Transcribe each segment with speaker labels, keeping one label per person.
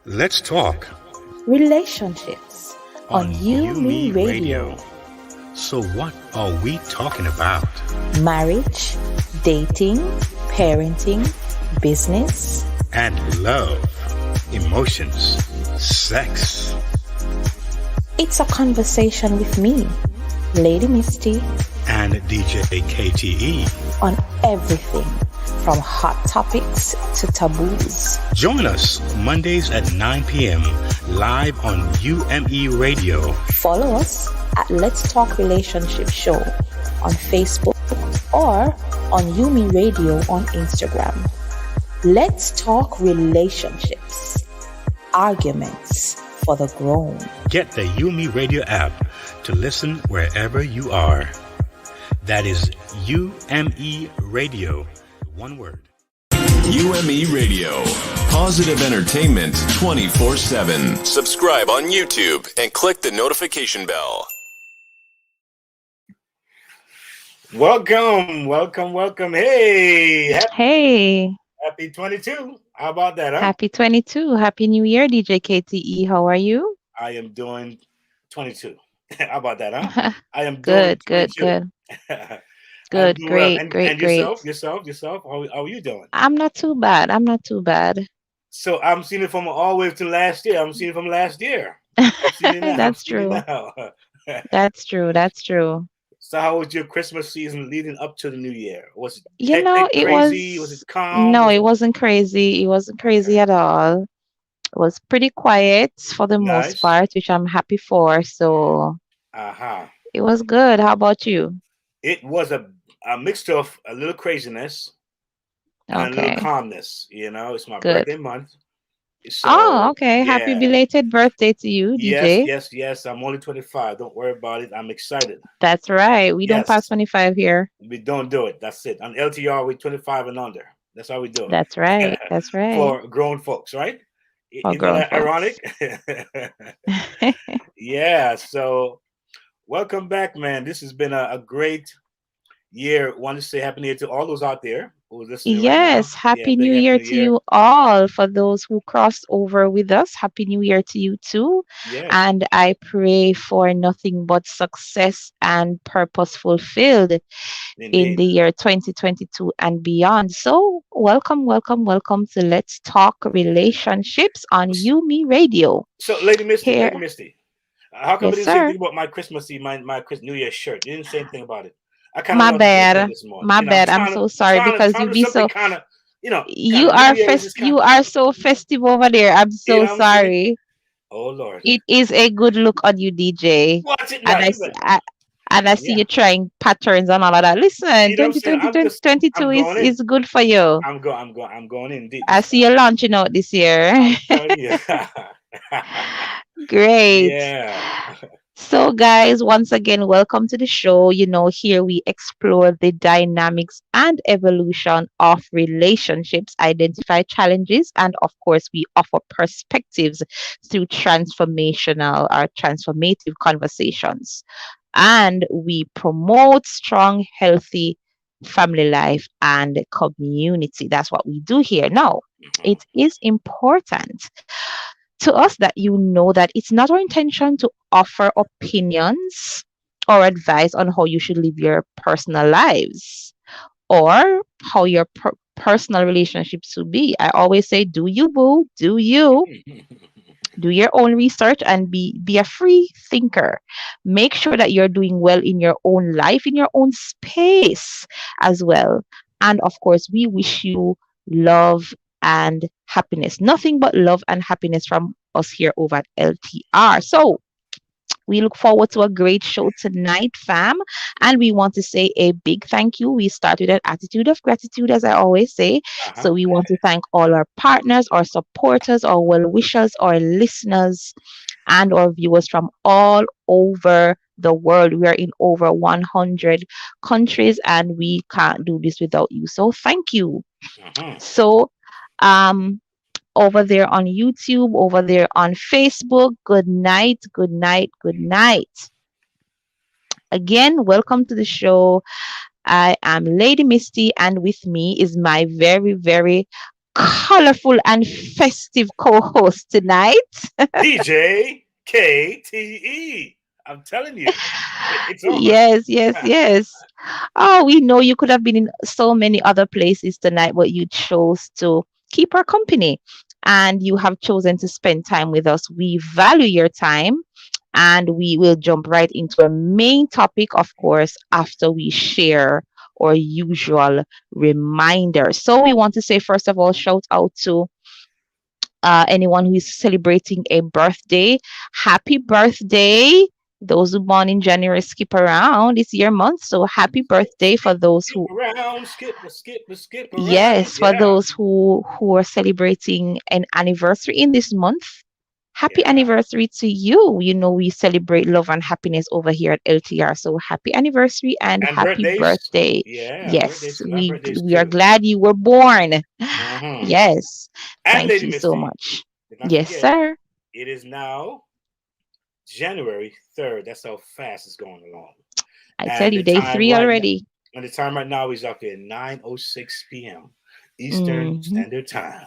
Speaker 1: Let's talk
Speaker 2: Relationships on
Speaker 1: on
Speaker 2: UME
Speaker 1: UMERADIO.
Speaker 2: Radio.
Speaker 1: So, what are we talking about?
Speaker 2: Marriage, dating, parenting, business.
Speaker 1: And love, emotions, sex.
Speaker 2: It's a conversation with me, Lady Misty,
Speaker 1: And DJ KTE.
Speaker 2: on everything from hot topics to taboos.
Speaker 1: Join us Mondays at 9 p.m. live on UME Radio.
Speaker 2: Follow us at Let's Talk Relationship Show on Facebook or on Yumi Radio on Instagram. Let's talk relationships, arguments for the grown.
Speaker 1: Get the UME Radio app to listen wherever you are. That is UME Radio. One word.
Speaker 3: UME Radio. Positive entertainment 24/7. Subscribe on YouTube and click the notification bell.
Speaker 1: Welcome. Hey,
Speaker 4: Hey,
Speaker 1: happy 22. How about that, huh?
Speaker 4: happy 22. Happy New Year, DJ KTE. How are you?
Speaker 1: I am doing 22. How about that, huh? I am doing
Speaker 4: Good, good,
Speaker 1: 22.
Speaker 4: good.
Speaker 1: I'm
Speaker 4: Good,
Speaker 1: doing well.
Speaker 4: great,
Speaker 1: And
Speaker 4: great, great.
Speaker 1: yourself. How are you doing?
Speaker 4: I'm not too bad. I'm not too bad.
Speaker 1: So I'm seeing it from all the way to last year. I'm seeing it from last year. I'm seeing it now.
Speaker 4: That's
Speaker 1: I'm seeing it
Speaker 4: true.
Speaker 1: now.
Speaker 4: That's true. That's true.
Speaker 1: So how was your Christmas season leading up to the new year? Was it
Speaker 4: You know,
Speaker 1: hectic,
Speaker 4: it
Speaker 1: crazy? Was
Speaker 4: was,
Speaker 1: it calm?
Speaker 4: no,
Speaker 1: Was
Speaker 4: it
Speaker 1: it
Speaker 4: wasn't crazy. It wasn't crazy
Speaker 1: okay?
Speaker 4: at all. It was pretty quiet for the most
Speaker 1: Nice.
Speaker 4: part, which I'm happy for. So
Speaker 1: Uh-huh.
Speaker 4: it was good. How about you?
Speaker 1: It was a mixture of a little craziness and a little
Speaker 4: Okay,
Speaker 1: calmness. It's my
Speaker 4: good.
Speaker 1: birthday month.
Speaker 4: Oh,
Speaker 1: So
Speaker 4: okay. Happy
Speaker 1: yeah.
Speaker 4: belated birthday to you,
Speaker 1: Yes,
Speaker 4: DJ.
Speaker 1: yes, yes. I'm only 25. Don't worry about it. I'm excited.
Speaker 4: That's right. We don't pass
Speaker 1: Yes,
Speaker 4: 25 here.
Speaker 1: we don't do it. That's it. On LTR, we're 25 and under. That's how we do
Speaker 4: That's right.
Speaker 1: it.
Speaker 4: That's right.
Speaker 1: For grown folks, right?
Speaker 4: For
Speaker 1: Isn't
Speaker 4: grown
Speaker 1: that ironic?
Speaker 4: folks.
Speaker 1: Yeah. So welcome back, man. This has been a great year. Want to say happy new year to all those out there who are listening right now.
Speaker 4: Yes,
Speaker 1: Yeah,
Speaker 4: Happy
Speaker 1: big
Speaker 4: New
Speaker 1: happy
Speaker 4: Year
Speaker 1: new
Speaker 4: to
Speaker 1: year.
Speaker 4: you all. For those who crossed over with us, Happy New Year to you too.
Speaker 1: Yes,
Speaker 4: And I pray for nothing but success and purpose fulfilled in
Speaker 1: indeed.
Speaker 4: the year 2022 and beyond. So, welcome, welcome, welcome to Let's Talk Relationships on Yumi Radio.
Speaker 1: So, Lady
Speaker 4: Here,
Speaker 1: Misty, how come you
Speaker 4: yes,
Speaker 1: didn't say
Speaker 4: sir.
Speaker 1: anything about my Christmas Eve, my New Year shirt? You didn't say anything about it. I kind of
Speaker 4: My
Speaker 1: wanted to do something
Speaker 4: bad.
Speaker 1: this morning.
Speaker 4: My
Speaker 1: I'm
Speaker 4: bad. I'm so sorry because
Speaker 1: trying
Speaker 4: you
Speaker 1: to do
Speaker 4: be
Speaker 1: something
Speaker 4: so
Speaker 1: kind of, kind
Speaker 4: you
Speaker 1: of New
Speaker 4: are
Speaker 1: Year's is kind.
Speaker 4: you are so festive over there. I'm
Speaker 1: You
Speaker 4: so
Speaker 1: know what I'm saying?
Speaker 4: sorry.
Speaker 1: Oh Lord,
Speaker 4: It is a good look on you, DJ.
Speaker 1: watch it now.
Speaker 4: And I,
Speaker 1: You
Speaker 4: s-
Speaker 1: bet.
Speaker 4: and I see
Speaker 1: Yeah,
Speaker 4: you trying patterns and all of that. Listen,
Speaker 1: you know what I'm saying.
Speaker 4: 2020, 2022
Speaker 1: I'm going in.
Speaker 4: is good for you.
Speaker 1: I'm going in deep
Speaker 4: I
Speaker 1: this
Speaker 4: see you
Speaker 1: time.
Speaker 4: launching out this year.
Speaker 1: I'm telling you.
Speaker 4: Great.
Speaker 1: Yeah.
Speaker 4: So, guys, once again, welcome to the show. Here we explore the dynamics and evolution of relationships, identify challenges, and of course, we offer perspectives through transformative conversations. And we promote strong, healthy family life and community. That's what we do here. Now,
Speaker 1: Mhm.
Speaker 4: it is important to us that you know that it's not our intention to offer opinions or advice on how you should live your personal lives or how your personal relationships should be. I always say, do you, boo? Do you? Do your own research and be a free thinker. Make sure that you're doing well in your own life, in your own space as well. And of course, we wish you love and happiness. Nothing but love and happiness from us here over at LTR. So, we look forward to a great show tonight, fam. And we want to say a big thank you. We start with an attitude of gratitude, as I always say.
Speaker 1: Uh-huh.
Speaker 4: So we want to thank all our partners, our supporters, our well wishers, our listeners, and our viewers from all over the world. We are in over 100 countries, and we can't do this without you. So thank you.
Speaker 1: Mhm.
Speaker 4: So, um, over there on YouTube, over there on Facebook. Good night, good night, good night. Again, welcome to the show. I am Lady Misty, and with me is my very, very colorful and festive co-host tonight.
Speaker 1: DJ KTE. I'm telling you, it's on.
Speaker 4: Yes, yes, yes. Oh, we know you could have been in so many other places tonight, but you chose to keep our company and you have chosen to spend time with us. We value your time and we will jump right into a main topic, of course, after we share our usual reminders. So, we want to say, first of all, shout out to anyone who is celebrating a birthday. Happy birthday! Those who born in January, skip around. It's your month, so happy birthday for those
Speaker 1: Skip
Speaker 4: who,
Speaker 1: around, skip around.
Speaker 4: yes, for
Speaker 1: Yeah,
Speaker 4: those who are celebrating an anniversary in this month. Happy
Speaker 1: yeah.
Speaker 4: anniversary to you. You know we celebrate love and happiness over here at LTR. So happy anniversary and
Speaker 1: And
Speaker 4: happy
Speaker 1: birthdays.
Speaker 4: birthday.
Speaker 1: Yeah,
Speaker 4: Yes,
Speaker 1: birthdays. Still have birthdays
Speaker 4: we are
Speaker 1: too.
Speaker 4: glad you were born.
Speaker 1: Mm-hmm.
Speaker 4: Yes.
Speaker 1: And
Speaker 4: Thank
Speaker 1: Lady
Speaker 4: you so
Speaker 1: Misty,
Speaker 4: much.
Speaker 1: did not
Speaker 4: Yes,
Speaker 1: forget,
Speaker 4: sir.
Speaker 1: it is now January 3rd. That's how fast it's going along.
Speaker 4: I tell
Speaker 1: And
Speaker 4: you,
Speaker 1: the
Speaker 4: day
Speaker 1: time
Speaker 4: three
Speaker 1: right now,
Speaker 4: already.
Speaker 1: and the time right now is up at 9:06 p.m. Eastern
Speaker 4: Hmm.
Speaker 1: Standard Time.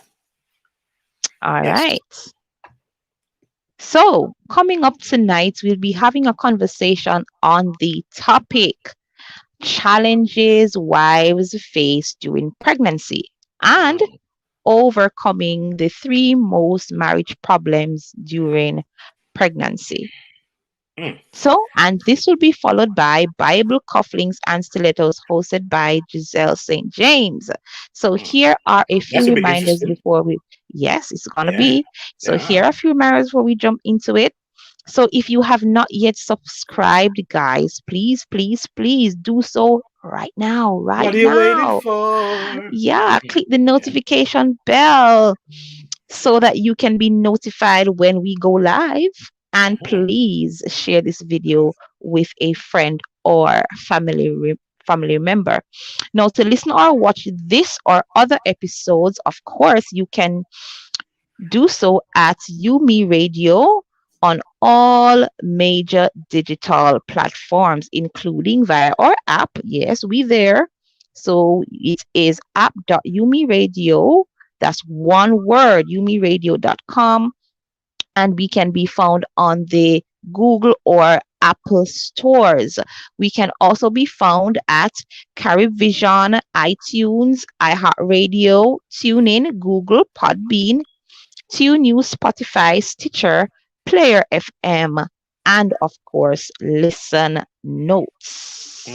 Speaker 4: All
Speaker 1: Yes.
Speaker 4: right. So, coming up tonight, we'll be having a conversation on the topic challenges wives face during pregnancy and
Speaker 1: Mm,
Speaker 4: overcoming the three most marriage problems during pregnancy.
Speaker 1: mm.
Speaker 4: So, and this will be followed by Bible Cufflinks and Stilettos hosted by Giselle St. James. So,
Speaker 1: Mm.
Speaker 4: here are a few
Speaker 1: That's gonna be
Speaker 4: reminders
Speaker 1: interesting.
Speaker 4: before we, yes, it's going to
Speaker 1: Yeah,
Speaker 4: be. So,
Speaker 1: yeah.
Speaker 4: here are a few reminders before we jump into it. So, if you have not yet subscribed, guys, please, please, please do so right now, right
Speaker 1: What are you waiting
Speaker 4: now.
Speaker 1: for?
Speaker 4: Yeah, click the
Speaker 1: Yeah.
Speaker 4: notification bell so that you can be notified when we go live. And
Speaker 1: Mhm.
Speaker 4: please share this video with a friend or family member. Now, to listen or watch this or other episodes, of course, you can do so at Yumi Radio on all major digital platforms, including via our app. Yes, we there. So it is app.umiradio. That's one word, umiradio.com. And we can be found on the Google or Apple stores. We can also be found at Carivision, iTunes, iHeartRadio, TuneIn, Google, Podbean, TuneIn, Spotify, Stitcher, Player FM, and of course, Listen Notes.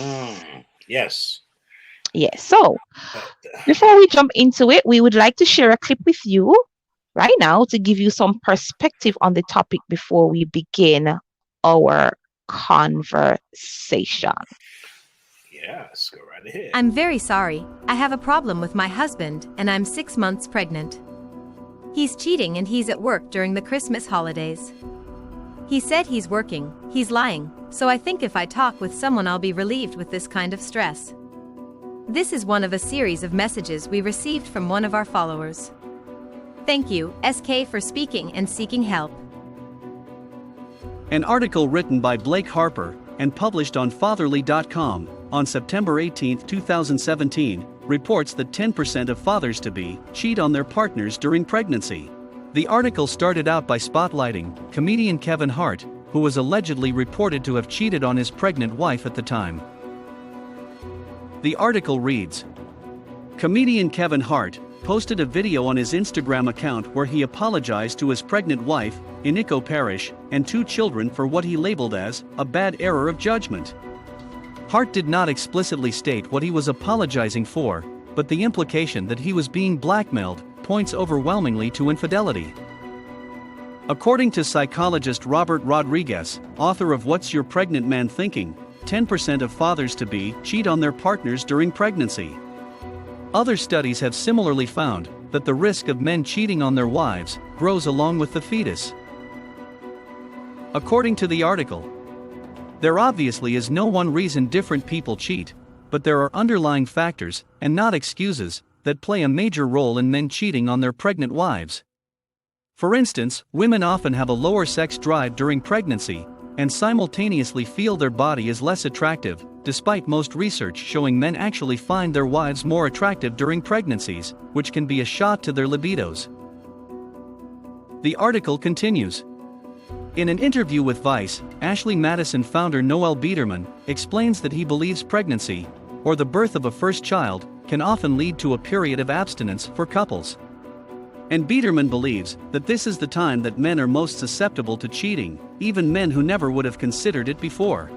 Speaker 1: Yes.
Speaker 4: Yes. So
Speaker 1: Uh,
Speaker 4: before we jump into it, we would like to share a clip with you right now to give you some perspective on the topic before we begin our conversation.
Speaker 1: yes, go right ahead.
Speaker 5: I'm very sorry. I have a problem with my husband, and I'm 6 months pregnant. He's cheating and he's at work during the Christmas holidays. He said he's working, he's lying, so I think if I talk with someone I'll be relieved with this kind of stress. This is one of a series of messages we received from one of our followers. Thank you, SK, for speaking and seeking help.
Speaker 6: An article written by Blake Harper and published on fatherly.com on September 18, 2017, reports that 10% of fathers-to-be cheat on their partners during pregnancy. The article started out by spotlighting comedian Kevin Hart, who was allegedly reported to have cheated on his pregnant wife at the time. The article reads, comedian Kevin Hart posted a video on his Instagram account where he apologized to his pregnant wife, Iniko Parrish, and 2 children for what he labeled as a bad error of judgment. Hart did not explicitly state what he was apologizing for, but the implication that he was being blackmailed points overwhelmingly to infidelity. According to psychologist Robert Rodriguez, author of What's Your Pregnant Man Thinking?, 10% of fathers-to-be cheat on their partners during pregnancy. Other studies have similarly found that the risk of men cheating on their wives grows along with the fetus. According to the article, there obviously is no one reason different people cheat, but there are underlying factors, and not excuses, that play a major role in men cheating on their pregnant wives. For instance, women often have a lower sex drive during pregnancy, and simultaneously feel their body is less attractive, despite most research showing men actually find their wives more attractive during pregnancies, which can be a shot to their libidos. The article continues. In an interview with Vice, Ashley Madison founder Noel Biederman explains that he believes pregnancy, or the birth of a first child, can often lead to a period of abstinence for couples. And Biederman believes that this is the time that men are most susceptible to cheating, even men who never would have considered it before.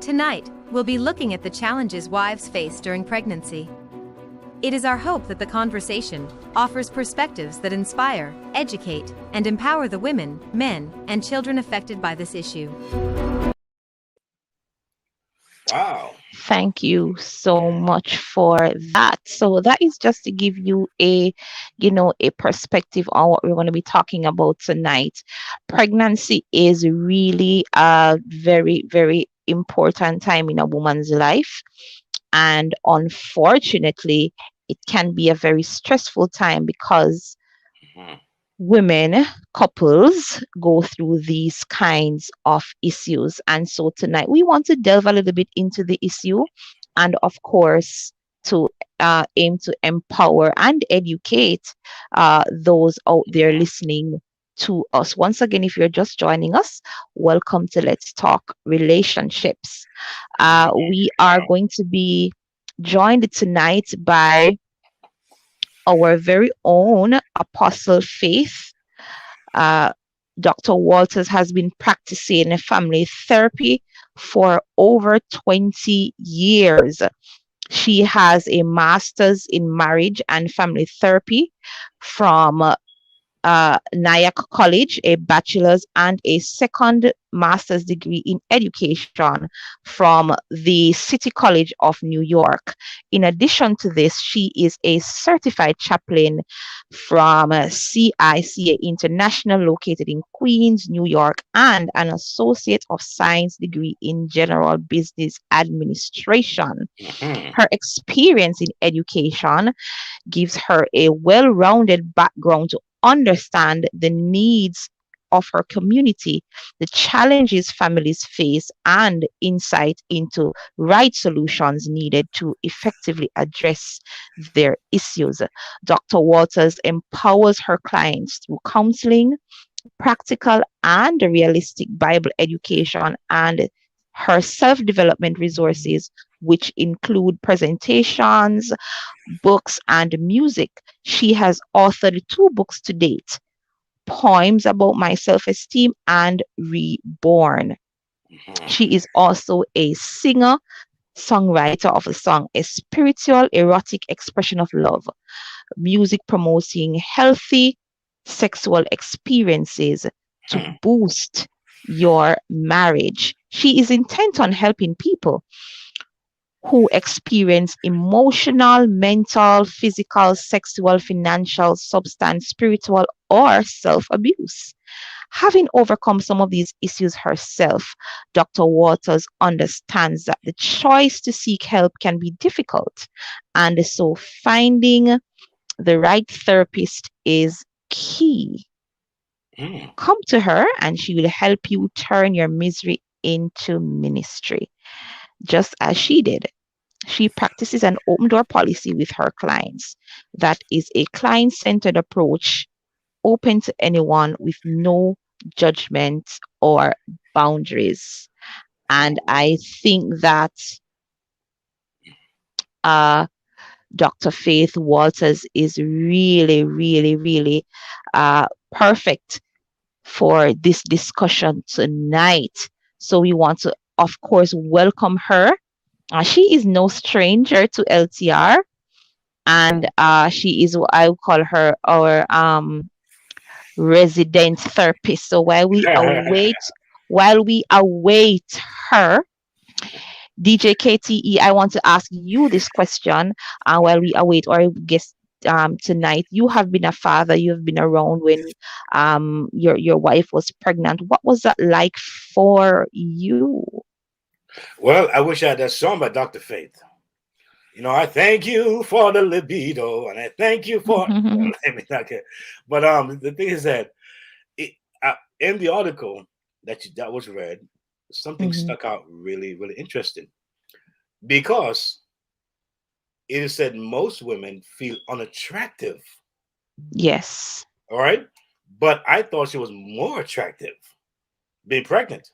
Speaker 5: Tonight, we'll be looking at the challenges wives face during pregnancy. It is our hope that the conversation offers perspectives that inspire, educate, and empower the women, men, and children affected by this issue.
Speaker 1: Wow.
Speaker 4: Thank you so much for that. So that is just to give you a perspective on what we're going to be talking about tonight. Pregnancy is really a very, very important time in a woman's life. And unfortunately, it can be a very stressful time because women, couples go through these kinds of issues. And so tonight we want to delve a little bit into the issue and, of course, to aim to empower and educate those out there listening to us. Once again, if you're just joining us, welcome to Let's Talk Relationships. We are going to be joined tonight by our very own Apostle Faith. Dr. Walters has been practicing family therapy for over 20 years. She has a master's in marriage and family therapy from Nyack College, a bachelor's and a second master's degree in education from the City College of New York. In addition to this, she is a certified chaplain from CICA International, located in Queens, New York, and an Associate of Science degree in General Business Administration. Her experience in education gives her a well-rounded background to understand the needs of her community, the challenges families face, and insight into right solutions needed to effectively address their issues. Dr. Walters empowers her clients through counseling, practical and realistic Bible education, and her self-development resources, which include presentations, books, and music. She has authored 2 books to date: Poems About My Self-Esteem and Reborn. She is also a singer, songwriter of the song A Spiritual Erotic Expression of Love, music promoting healthy sexual experiences to boost your marriage. She is intent on helping people who experience emotional, mental, physical, sexual, financial, substance, spiritual, or self-abuse. Having overcome some of these issues herself, Dr. Waters understands that the choice to seek help can be difficult, and so finding the right therapist is key. Come to her and she will help you turn your misery into ministry, just as she did. She practices an open door policy with her clients. That is a client-centered approach, open to anyone with no judgment or boundaries. And I think that Dr. Faith Walters is really, really, really perfect for this discussion tonight. So we want to, of course, welcome her. She is no stranger to LTR, and she is what I would call her our resident therapist. So while we await her, DJ KTE, I want to ask you this question. While we await our guest tonight, you have been a father. You have been around when your wife was pregnant. What was that like for you?
Speaker 1: Well, I wish I had that song by Dr. Faith. You know, I thank you for the libido, and I thank you for. But the thing is that in the article, that was read, something
Speaker 4: Mm-hmm.
Speaker 1: stuck out really, really interesting because it is said most women feel unattractive.
Speaker 4: Yes.
Speaker 1: All right, but I thought she was more attractive being pregnant.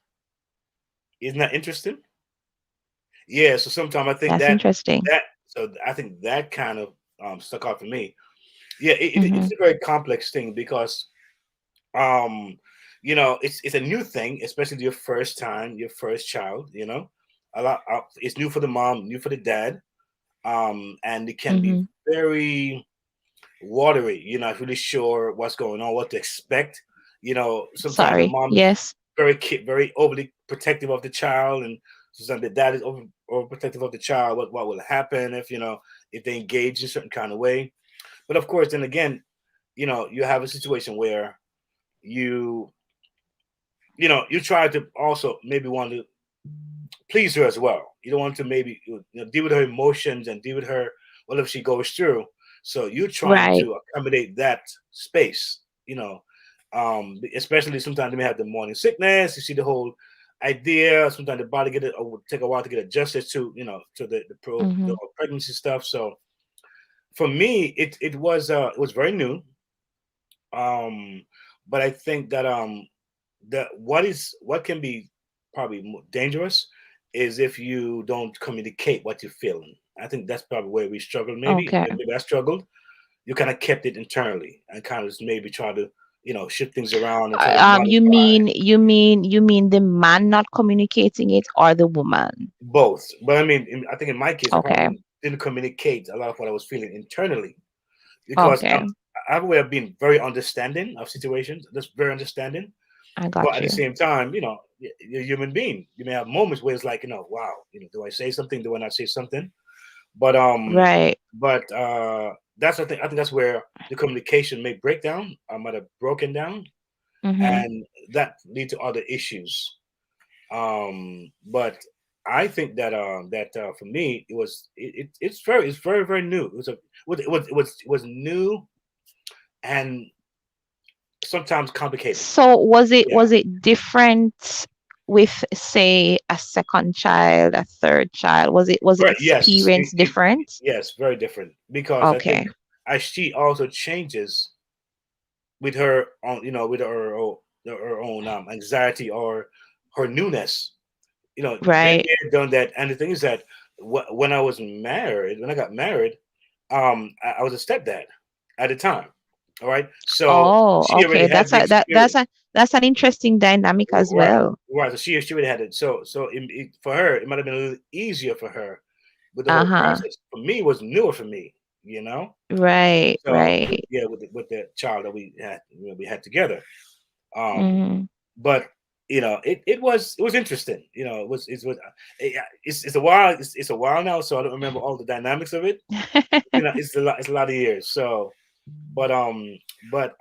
Speaker 1: Isn't that interesting? Yeah. So sometimes I think
Speaker 4: That's interesting.
Speaker 1: that so I think that kind of stuck out for me. Yeah,
Speaker 4: Mm-hmm.
Speaker 1: it's a very complex thing because um it's a new thing, especially your first time, your first child. A lot. It's new for the mom, new for the dad, and it can be
Speaker 4: Mm-hmm.
Speaker 1: very watery. You're not really sure what's going on, what to expect. Sometimes the
Speaker 4: Sorry.
Speaker 1: mom is
Speaker 4: Yes.
Speaker 1: very overly protective of the child, and sometimes the dad is overprotective of the child. What will happen if if they engage in a certain kind of way? But of course, then again, you have a situation where you you try to also maybe want to please her as well. You don't want to maybe deal with her emotions and deal with her whatever she goes through. So you're trying
Speaker 4: Right.
Speaker 1: to accommodate that space. Especially sometimes they may have the morning sickness. You see the whole idea. Sometimes the body get it or will take a while to get adjusted to to the
Speaker 4: Mm-hmm.
Speaker 1: pregnancy stuff. So for me, it was very new. Um, but I think that what can be probably more dangerous is if you don't communicate what you're feeling. I think that's probably where we struggled.
Speaker 4: Okay.
Speaker 1: Maybe I struggled. You kind of kept it internally and kind of just maybe try to shift things around and try to
Speaker 4: You
Speaker 1: modify
Speaker 4: mean the man not communicating it or the woman?
Speaker 1: both. But I mean, I think in my case, I
Speaker 4: Okay.
Speaker 1: probably didn't communicate a lot of what I was feeling internally because
Speaker 4: Okay.
Speaker 1: I have a way of being very understanding of situations, just very understanding.
Speaker 4: I
Speaker 1: But
Speaker 4: got
Speaker 1: at the
Speaker 4: you.
Speaker 1: same time, you're a human being. You may have moments where it's like, wow, do I say something? Do I not say something? But
Speaker 4: Right.
Speaker 1: that's I think that's where the communication may break down. I might have broken down,
Speaker 4: Mm-hmm.
Speaker 1: and that lead to other issues. But I think that for me, it's very very new. It was new and sometimes complicated.
Speaker 4: So
Speaker 1: Yeah.
Speaker 4: was it different with, say, a second child, a third child? Was the
Speaker 1: Right. Yes.
Speaker 4: experience different?
Speaker 1: Yes. Very different because I think
Speaker 4: Okay.
Speaker 1: as she also changes with her own, with her own anxiety or her newness. Been
Speaker 4: Right.
Speaker 1: there, done that. And the thing is that when I got married, I was a stepdad at the time. All right. So
Speaker 4: Oh,
Speaker 1: she already
Speaker 4: okay.
Speaker 1: had the
Speaker 4: That's
Speaker 1: experience.
Speaker 4: that's an interesting dynamic as
Speaker 1: Right.
Speaker 4: well.
Speaker 1: Right. So she already had it. So for her, it might have been a little easier for her with the whole
Speaker 4: Uh-huh.
Speaker 1: process. For me, it was newer for me. You know.
Speaker 4: Right,
Speaker 1: So
Speaker 4: right.
Speaker 1: yeah, with the child that we had together. Um,
Speaker 4: Mm-hmm.
Speaker 1: but it was interesting. It's a while it's a while now, so I don't remember all the dynamics of it. It's a lot of years. So, but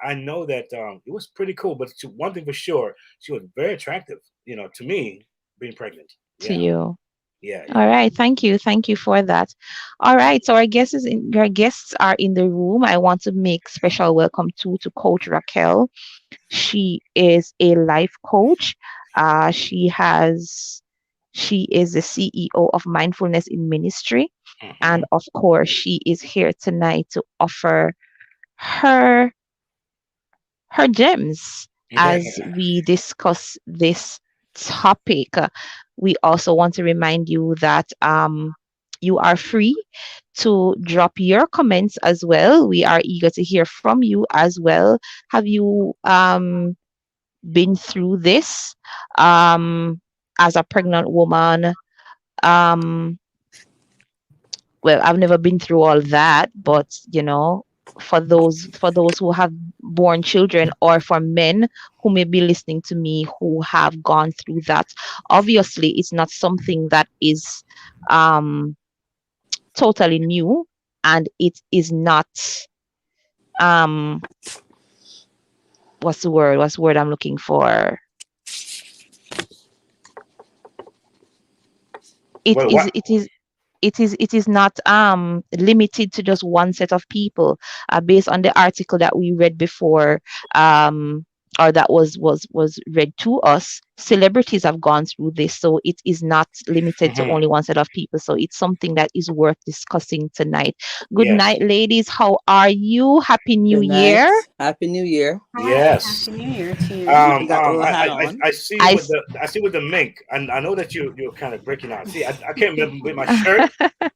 Speaker 1: I know that it was pretty cool. But one thing for sure, she was very attractive. To me, being pregnant.
Speaker 4: To
Speaker 1: Yeah,
Speaker 4: you.
Speaker 1: yeah,
Speaker 4: All
Speaker 1: yeah.
Speaker 4: right, thank you. Thank you for that. All right, so our guests are in the room. I want to make special welcome to Coach Raquel. She is a life coach. She has she is the CEO of Mindfulness in Ministry. And
Speaker 1: Hmm.
Speaker 4: of course, she is here tonight to offer her her gems as we discuss this topic. We also want to remind you that you are free to drop your comments as well. We are eager to hear from you as well. Have you been through this um, as a pregnant woman? Um, well, I've never been through all that, but for those who have born children, or for men who may be listening to me who have gone through that, obviously it's not something that is um totally new, and it is not um what's the word I'm looking for. It
Speaker 1: Well,
Speaker 4: is
Speaker 1: what?
Speaker 4: it is it is not limited to just one set of people. Based on the article that we read before, um or that was read to us, celebrities have gone through this, so it is not limited to
Speaker 1: Hmm.
Speaker 4: only one set of people. So it's something that is worth discussing tonight. Good
Speaker 1: Yes.
Speaker 4: night, ladies. How are you? Happy New
Speaker 7: Good
Speaker 4: Year.
Speaker 7: night. Happy New Year.
Speaker 8: Hi,
Speaker 1: Yes.
Speaker 8: Happy New Year to you.
Speaker 7: You got the little hat on.
Speaker 1: I see you
Speaker 4: I
Speaker 1: with
Speaker 4: s-
Speaker 1: the mink, and I know that you're kind of breaking out. See, I can't remember with my shirt.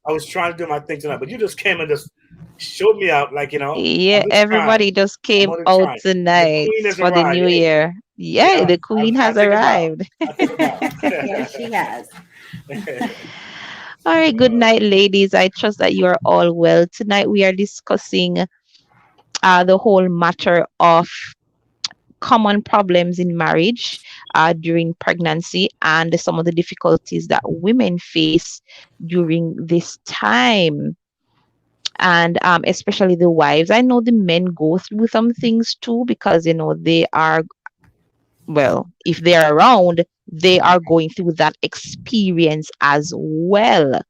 Speaker 1: I was trying to do my thing tonight, but you just came and just showed me out. Like,
Speaker 4: yeah,
Speaker 1: I'm just trying.
Speaker 4: everybody just
Speaker 1: I'm
Speaker 4: came
Speaker 1: only
Speaker 4: out
Speaker 1: trying. The
Speaker 4: tonight
Speaker 1: queen has
Speaker 4: for the
Speaker 1: arrived.
Speaker 4: new
Speaker 1: Hey,
Speaker 4: year. Yeah,
Speaker 1: yeah,
Speaker 4: the queen
Speaker 1: I
Speaker 4: has
Speaker 1: take a bow.
Speaker 4: arrived.
Speaker 1: I take a bow.
Speaker 8: Yes, she has.
Speaker 4: All right, good night, ladies. I trust that you are all well. Tonight we are discussing the whole matter of common problems in marriage during pregnancy and some of the difficulties that women face during this time. And especially the wives. I know the men go through some things too because, they are, well, if they're around, they are going through that experience as well.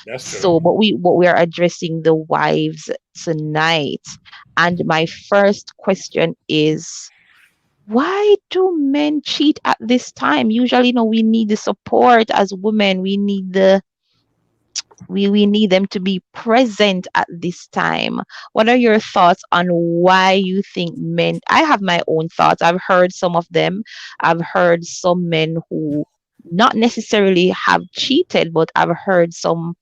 Speaker 1: That's true.
Speaker 4: So, but we are addressing the wives tonight. And my first question is, why do men cheat at this time? Usually, we need the support as women. We need we need them to be present at this time. What are your thoughts on why you think men? I have my own thoughts. I've heard some of them. I've heard some men who not necessarily have cheated, but I've heard some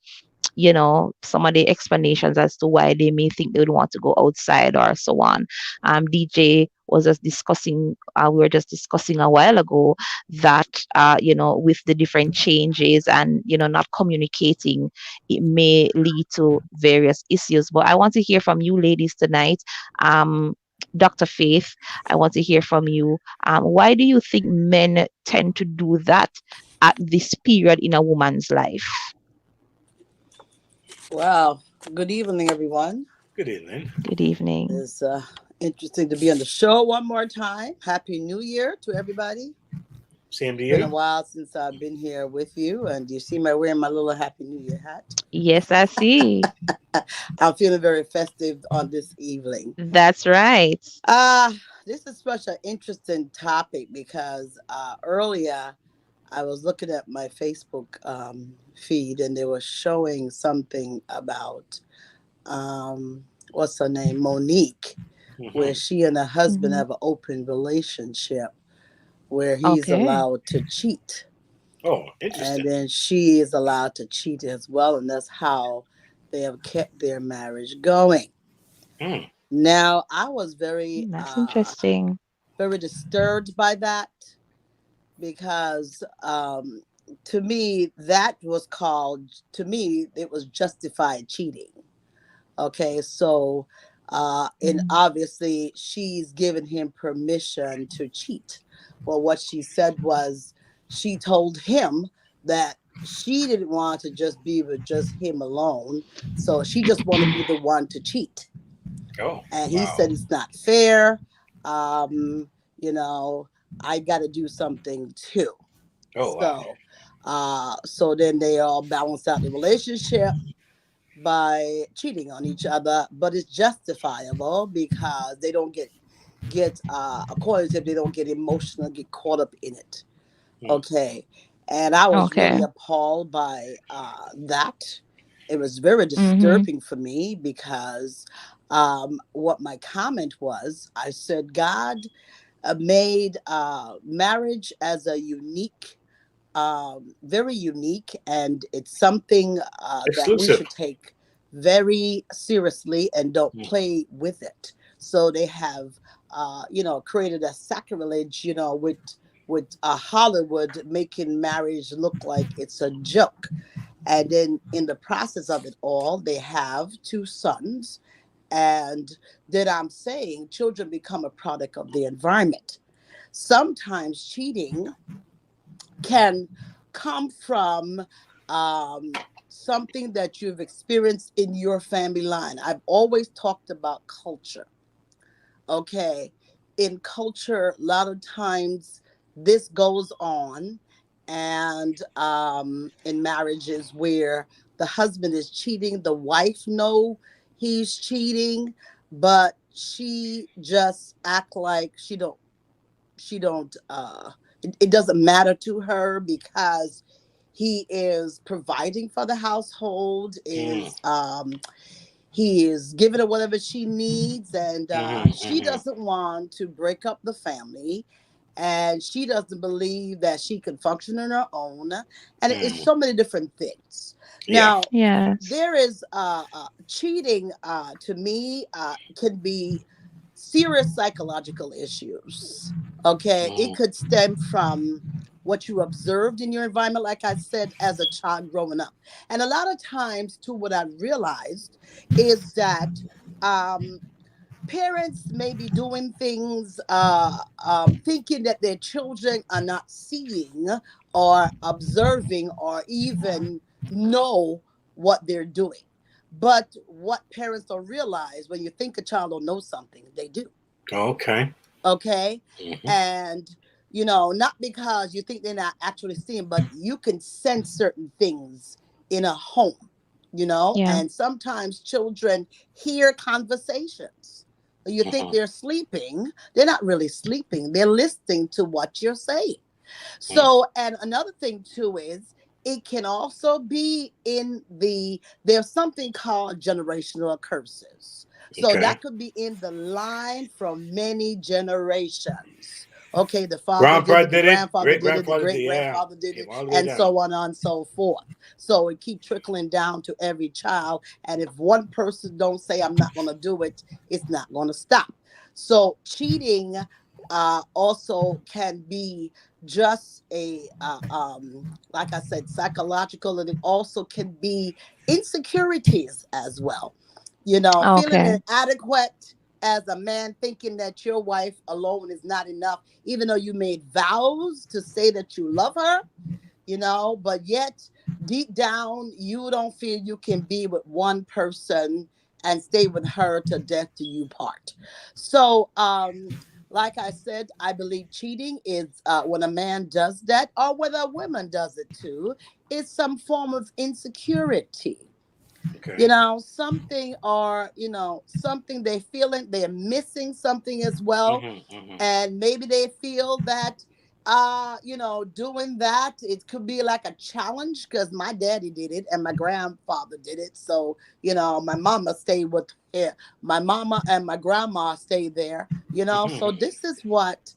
Speaker 4: of the explanations as to why they may think they would want to go outside or so on. DJ was just discussing, we were just discussing a while ago that, with the different changes and, not communicating, it may lead to various issues. But I want to hear from you ladies tonight. Um, Dr. Faith, I want to hear from you. Why do you think men tend to do that at this period in a woman's life?
Speaker 7: Wow. Good evening, everyone.
Speaker 1: Good evening.
Speaker 4: Good evening.
Speaker 7: It's interesting to be on the show one more time. Happy New Year to everybody.
Speaker 1: Same to
Speaker 7: Been a
Speaker 1: you.
Speaker 7: while since I've been here with you, and you see me wearing my little Happy New Year hat.
Speaker 4: Yes, I see.
Speaker 7: I'm feeling very festive on this evening.
Speaker 4: That's right.
Speaker 7: Uh, this is such an interesting topic because earlier I was looking at my Facebook feed and they were showing something about what's her name, Monique, where
Speaker 1: Hmm.
Speaker 7: she and her husband
Speaker 4: Mhm.
Speaker 7: have an open relationship where he's
Speaker 4: Okay.
Speaker 7: allowed to cheat
Speaker 1: Oh,
Speaker 7: and
Speaker 1: interesting.
Speaker 7: then she is allowed to cheat as well, and that's how they have kept their marriage going.
Speaker 1: Mm.
Speaker 7: Now, I was
Speaker 4: That's interesting.
Speaker 7: very disturbed by that because to me that was called to me it was justified cheating. Okay, so and
Speaker 4: Mhm.
Speaker 7: obviously she's given him permission to cheat. Well, what she said was she told him that she didn't want to just be with just him alone, so she just wanted to be the one to cheat.
Speaker 1: Oh,
Speaker 7: And he
Speaker 1: wow.
Speaker 7: said it's not fair. Um, you know, I got to do something too.
Speaker 1: Oh, wow.
Speaker 7: So then they all balance out the relationship by cheating on each other, but it's justifiable because they don't get according to them, they don't get emotional, get caught up in it.
Speaker 1: Mm.
Speaker 7: Okay, and I was really
Speaker 4: Okay.
Speaker 7: appalled by that. It was very
Speaker 4: Mhm.
Speaker 7: disturbing for me because what my comment was, I said God made marriage as a unique very unique, and it's something that we
Speaker 1: Exclusive.
Speaker 7: should take very seriously and don't
Speaker 1: Mm.
Speaker 7: play with it. So they have, created a sacrilege, with Hollywood making marriage look like it's a joke. And then in the process of it all, they have two sons. And then I'm saying children become a product of the environment. Sometimes cheating can come from something that you've experienced in your family line. I've always talked about culture. Okay. In culture, a lot of times this goes on, and in marriages where the husband is cheating, the wife know he's cheating, but she just act like she don't it doesn't matter to her because he is providing for the household, he is giving her whatever she needs, and she doesn't want to break up the family, and she doesn't believe that she can function on her own, and it's so many different things. Now,
Speaker 4: Yes.
Speaker 7: there is cheating to me can be serious psychological issues. Okay, it could stem from what you observed in your environment, like I said, as a child growing up. And a lot of times, too, what I've realized is that parents may be doing things thinking that their children are not seeing or observing or even know what they're doing. But what parents don't realize, when you think a child will know something, they do.
Speaker 1: Okay.
Speaker 7: Okay. And not because you think they're not actually seeing, but you can sense certain things in a home, and sometimes children hear conversations. You think they're sleeping. They're not really sleeping. They're listening to what you're saying. So, and another thing too is it can also be there's something called generational curses. So that could be in the line from many generations. Okay, the father
Speaker 1: Grandpa
Speaker 7: did it, the
Speaker 1: did it.
Speaker 7: grandfather
Speaker 1: Great
Speaker 7: did it, the
Speaker 1: grandfather did.
Speaker 7: great
Speaker 1: Yeah.
Speaker 7: grandfather did it,
Speaker 1: Came all the way
Speaker 7: and
Speaker 1: down.
Speaker 7: so on and so forth. So it keep trickling down to every child. And if one person don't say, I'm not going to do it, it's not going to stop. So cheating also can be just like I said, psychological, and it also can be insecurities as well. Feeling inadequate as a man, thinking that your wife alone is not enough, even though you made vows to say that you love her, but yet deep down, you don't feel you can be with one person and stay with her to death do you part. So, like I said, I believe cheating is when a man does that, or whether a woman does it too, is some form of insecurity.
Speaker 1: Okay.
Speaker 7: Something, or something they feeling they're missing something as well. And maybe they feel that doing that, it could be like a challenge, because my daddy did it and my grandfather did it. So my mama stayed with here, my mama and my grandma stayed there. So this is what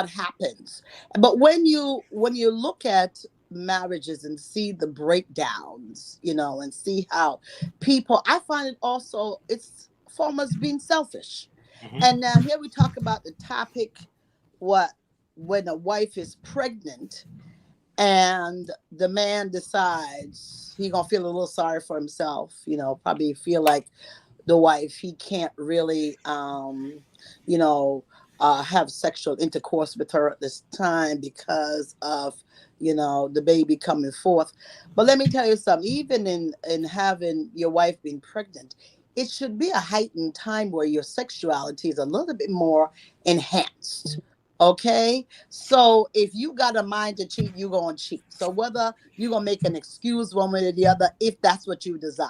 Speaker 7: happens. But when you look at marriages and see the breakdowns, and see how people, I find it also, it's form of being selfish. And now here we talk about the topic, when a wife is pregnant and the man decides he gonna feel a little sorry for himself, probably feel like the wife, he can't really have sexual intercourse with her at this time because of the baby coming forth. But let me tell you something, even in having your wife being pregnant, it should be a heightened time where your sexuality is a little bit more enhanced. Okay, so if you got a mind to cheat, you're gonna cheat. So whether you're gonna make an excuse one way or the other, if that's what you desire.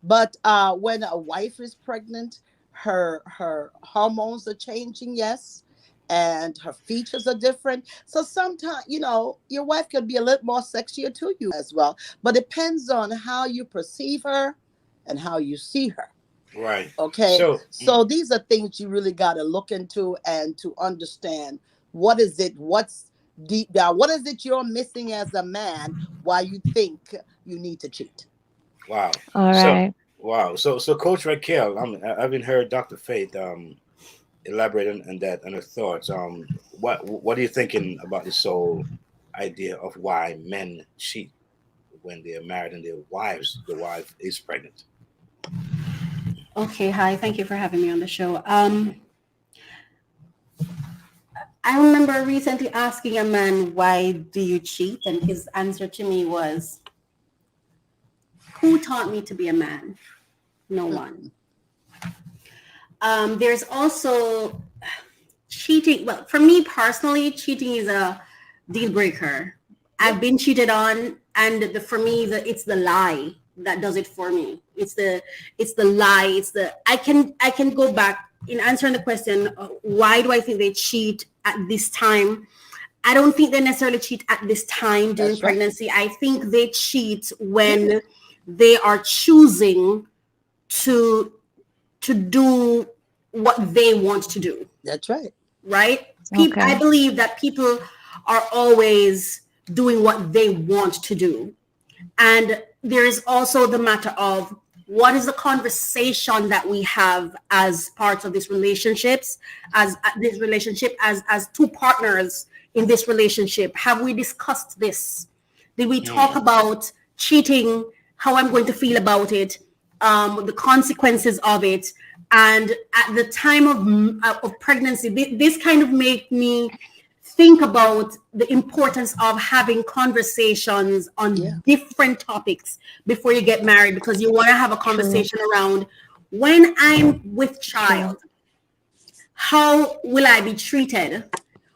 Speaker 7: But when a wife is pregnant, her hormones are changing, yes, and her features are different. So sometimes, your wife could be a little more sexier to you as well. But it depends on how you perceive her and how you see her.
Speaker 1: Right.
Speaker 7: Okay. So these are things you really got to look into and to understand what's deep down. What is it you're missing as a man why you think you need to cheat?
Speaker 1: Wow.
Speaker 4: All right.
Speaker 1: Wow. So Coach Raquel, I haven't heard Dr. Faith elaborate on that and her thoughts. What are you thinking about this whole idea of why men cheat when they're married and the wife is pregnant?
Speaker 8: Okay, hi. Thank you for having me on the show. I remember recently asking a man, why do you cheat? And his answer to me was, who taught me to be a man? No one. There's also cheating. Well, for me personally, cheating is a deal breaker. I've been cheated on, and for me, it's the lie that does it for me. It's the lie. I can go back in answering the question, why do I think they cheat? at this time. I don't think they necessarily cheat at this time during
Speaker 7: That's right.
Speaker 8: pregnancy. I think they cheat when they are choosing to do what they want to do.
Speaker 7: That's right.
Speaker 8: Right?
Speaker 4: Okay.
Speaker 8: I believe that people are always doing what they want to do. And there is also the matter of what is the conversation that we have as part of this relationships, as two partners in this relationship. Have we discussed this? Did we talk about cheating, how I'm going to feel about it, the consequences of it? And at the time of pregnancy, this kind of made me think about the importance of having conversations on different topics before you get married, because you want to have a conversation around, when I'm with child, how will I be treated?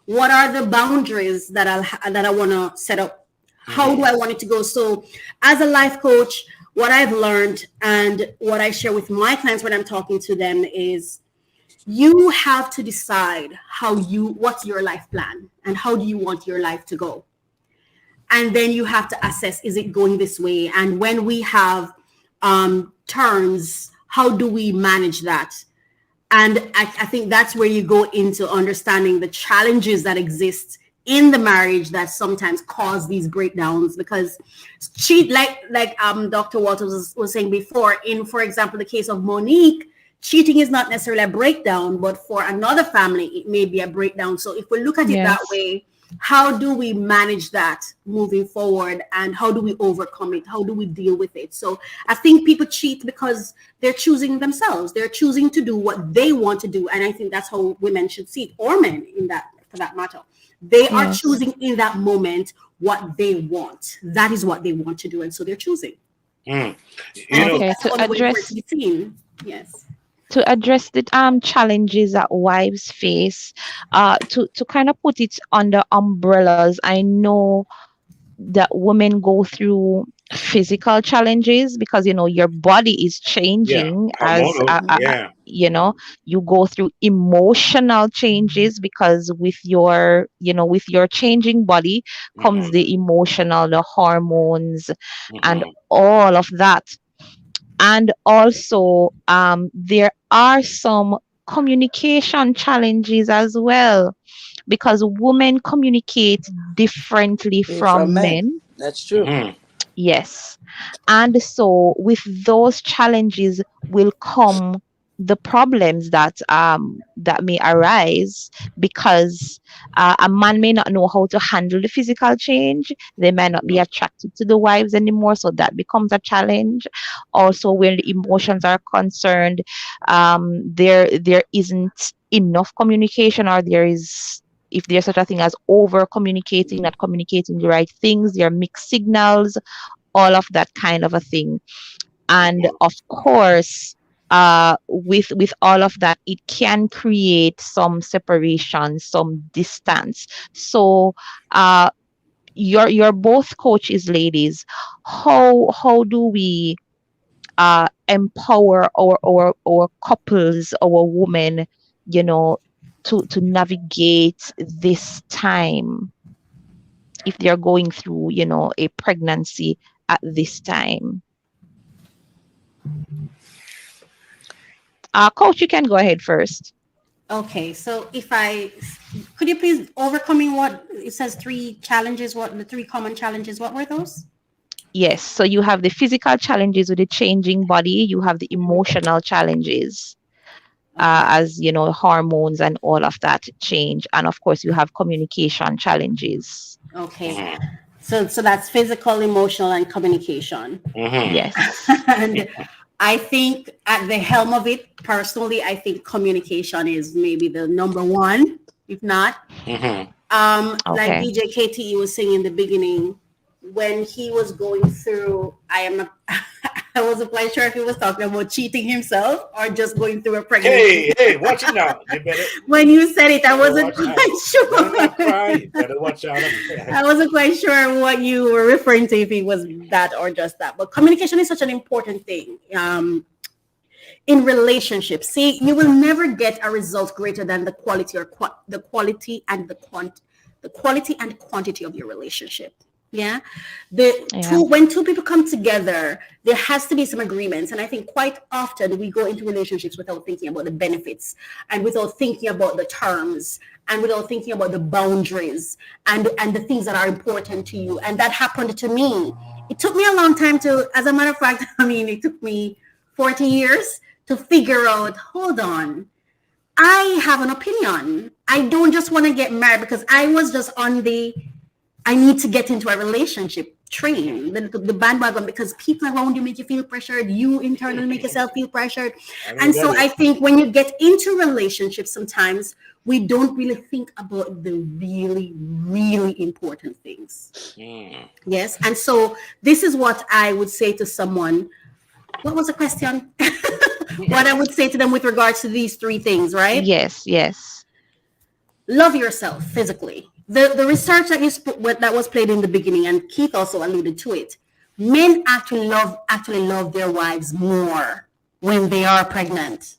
Speaker 8: What are the boundaries that I want to set up? How do I want it to go? So as a life coach, what I've learned and what I share with my clients when I'm talking to them is, you have to decide what's your life plan and how do you want your life to go. And then you have to assess, is it going this way? And when we have turns, how do we manage that? And I think that's where you go into understanding the challenges that exist in the marriage that sometimes cause these breakdowns, because like Dr. Walters was saying before, for example, the case of Monique, cheating is not necessarily a breakdown, but for another family, it may be a breakdown. So if we look at it that way, how do we manage that moving forward, and how do we overcome it? How do we deal with it? So I think people cheat because they're choosing themselves. They're choosing to do what they want to do. And I think that's how women should see it, or men for that matter. They are choosing in that moment what they want. That is what they want to do. And so they're choosing.
Speaker 4: To address the challenges that wives face, to kind of put it under umbrellas, I know that women go through physical challenges because your body is changing you go through emotional changes, because with your changing body comes the emotional, the hormones, and all of that. And also there are some communication challenges as well, because women communicate differently from men.
Speaker 7: That's true.
Speaker 4: Yes. And so with those challenges will come the problems that may arise, because a man may not know how to handle the physical change. They might not be attracted to the wives anymore, so that becomes a challenge. Also, when the emotions are concerned, there isn't enough communication, or if there's such a thing as over communicating, not communicating the right things, there are mixed signals, all of that kind of a thing. And of course, with all of that, it can create some separation, some distance. So you're both coaches, ladies. How do we empower our couples, our women, to navigate this time if they're going through a pregnancy at this time? Coach, you can go ahead first.
Speaker 8: Okay, so could you please overcoming what it says 3 challenges, what the 3 common challenges, what were those?
Speaker 4: Yes, so you have the physical challenges with the changing body, you have the emotional challenges, as hormones and all of that change, and of course you have communication challenges.
Speaker 8: Okay, so that's physical, emotional, and communication.
Speaker 4: Yes.
Speaker 8: And I think at the helm of it, personally, I think communication is maybe the number one, if not. Like DJ KTE was saying in the beginning, when he was going through, I wasn't quite sure if he was talking about cheating himself or just going through a pregnancy.
Speaker 1: Hey, watch it now.
Speaker 8: When you said it, I wasn't quite sure.
Speaker 1: Better watch out.
Speaker 8: I wasn't quite sure what you were referring to, if it was that or just that. But communication is such an important thing. in relationships. See, you will never get a result greater than the quality or the quality and the quality and quantity of your relationship. Yeah. When two people come together, there has to be some agreements. And I think quite often we go into relationships without thinking about the benefits and without thinking about the terms and without thinking about the boundaries and the things that are important to you. And that happened to me. It took me a long time to, as a matter of fact, it took me 40 years to figure out, hold on, I have an opinion. I don't just want to get married because I was just on I need to get into a relationship train, the bandwagon, because people around you make you feel pressured. You internally make yourself feel pressured. And so I think when you get into relationships, sometimes we don't really think about the really, really important things. Yes. And so this is what I would say to someone. What was the question? What I would say to them with regards to these three things, right?
Speaker 4: Yes.
Speaker 8: Love yourself physically. The research that was played in the beginning, and Keith also alluded to it, men actually love their wives more when they are pregnant.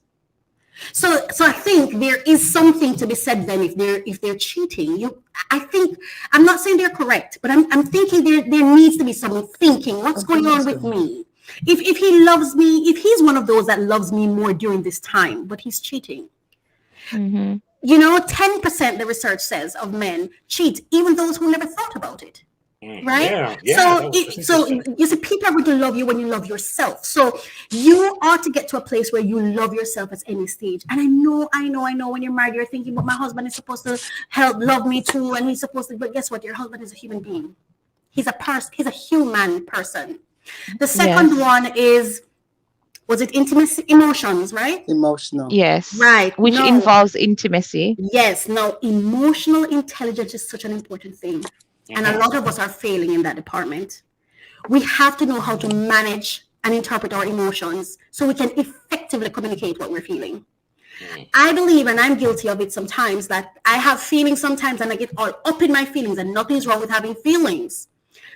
Speaker 8: So I think there is something to be said then if they're cheating. I think I'm not saying they're correct, but I'm thinking there needs to be some thinking. What's going on with me? If he loves me, if he's one of those that loves me more during this time, but he's cheating. 10% the research says of men cheat, even those who never thought about it. Right? So you see, people are going to love you when you love yourself. So you ought to get to a place where you love yourself at any stage. And I know when you're married, you're thinking, but my husband is supposed to love me too, and he's supposed to, but guess what? Your husband is a human being. He's a human person. The second one is, was it intimacy, emotions, right?
Speaker 7: Emotional.
Speaker 4: Yes.
Speaker 8: Right.
Speaker 4: Which involves intimacy.
Speaker 8: Yes. Now, emotional intelligence is such an important thing. And a lot of us are failing in that department. We have to know how to manage and interpret our emotions so we can effectively communicate what we're feeling. I believe, and I'm guilty of it sometimes, that I have feelings sometimes and I get all up in my feelings, and nothing's wrong with having feelings.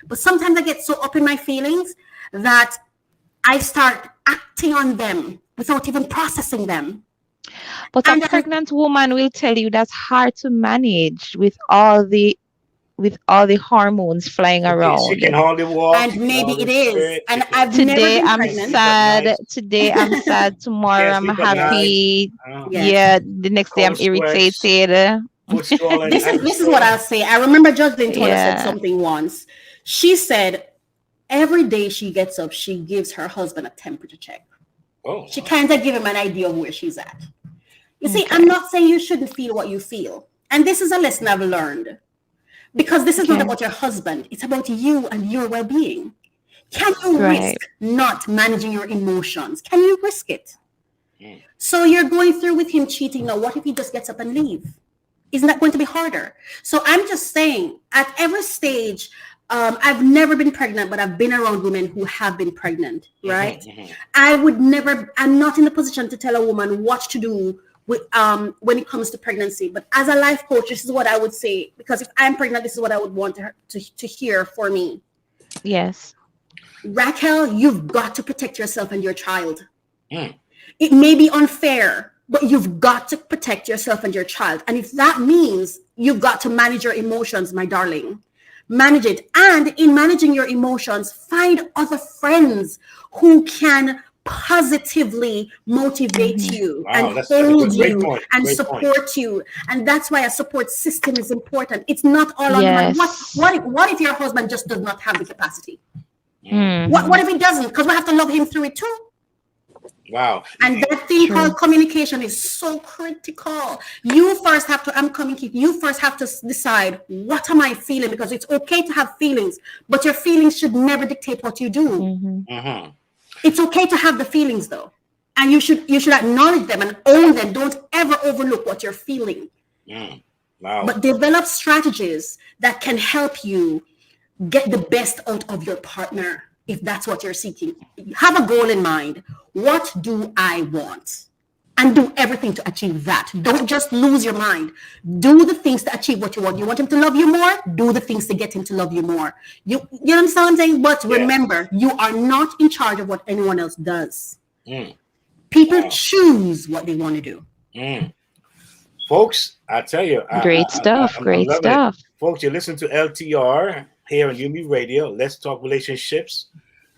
Speaker 8: But sometimes I get so up in my feelings that I start acting on them without even processing them.
Speaker 4: But a pregnant woman will tell you that's hard to manage with all the hormones flying around.
Speaker 1: She can hardly walk.
Speaker 8: And maybe it is. And
Speaker 4: today I'm sad. Tomorrow I'm happy. Yeah, the next day I'm irritated.
Speaker 8: This is what I'll say. I remember Judge Lintola said something once. She said every day she gets up, she gives her husband a temperature check. She kind of give him an idea of where she's at. You see, I'm not saying you shouldn't feel what you feel. And this is a lesson I've learned. Because this is not about your husband. It's about you and your well-being. Can you risk not managing your emotions? Can you risk it? So you're going through with him cheating. Now, what if he just gets up and leaves? Isn't that going to be harder? So I'm just saying, at every stage, I've never been pregnant, but I've been around women who have been pregnant, right? I'm not in the position to tell a woman what to do with when it comes to pregnancy. But as a life coach, this is what I would say, because if I'm pregnant, this is what I would want her to hear for me.
Speaker 4: Yes.
Speaker 8: Raquel, you've got to protect yourself and your child. It may be unfair, but you've got to protect yourself and your child. And if that means you've got to manage your emotions, my darling, manage it. And in managing your emotions, find other friends who can positively motivate you and hold you and support you. And that's why a support system is important. It's not all on one. What if your husband just does not have the capacity? What if he doesn't? Because we have to love him through it too.
Speaker 1: Wow.
Speaker 8: And that thing called communication is so critical. You first have to, you first have to decide, what am I feeling? Because it's okay to have feelings, but your feelings should never dictate what you do. It's okay to have the feelings though. And you should acknowledge them and own them. Don't ever overlook what you're feeling.
Speaker 1: Wow.
Speaker 8: But develop strategies that can help you get the best out of your partner. If that's what you're seeking, have a goal in mind. What do I want? And do everything to achieve that. Don't just lose your mind. Do the things to achieve what you want. You want him to love you more? Do the things to get him to love you more. You understand what I'm saying? But remember, you are not in charge of what anyone else does. People
Speaker 1: Wow.
Speaker 8: choose what they want to do.
Speaker 1: Mm. Folks, I tell you,
Speaker 4: Great stuff.
Speaker 1: I'm
Speaker 4: Great
Speaker 1: loving it.
Speaker 4: stuff.
Speaker 1: Folks, you listen to LTR here on UME Radio. Let's talk relationships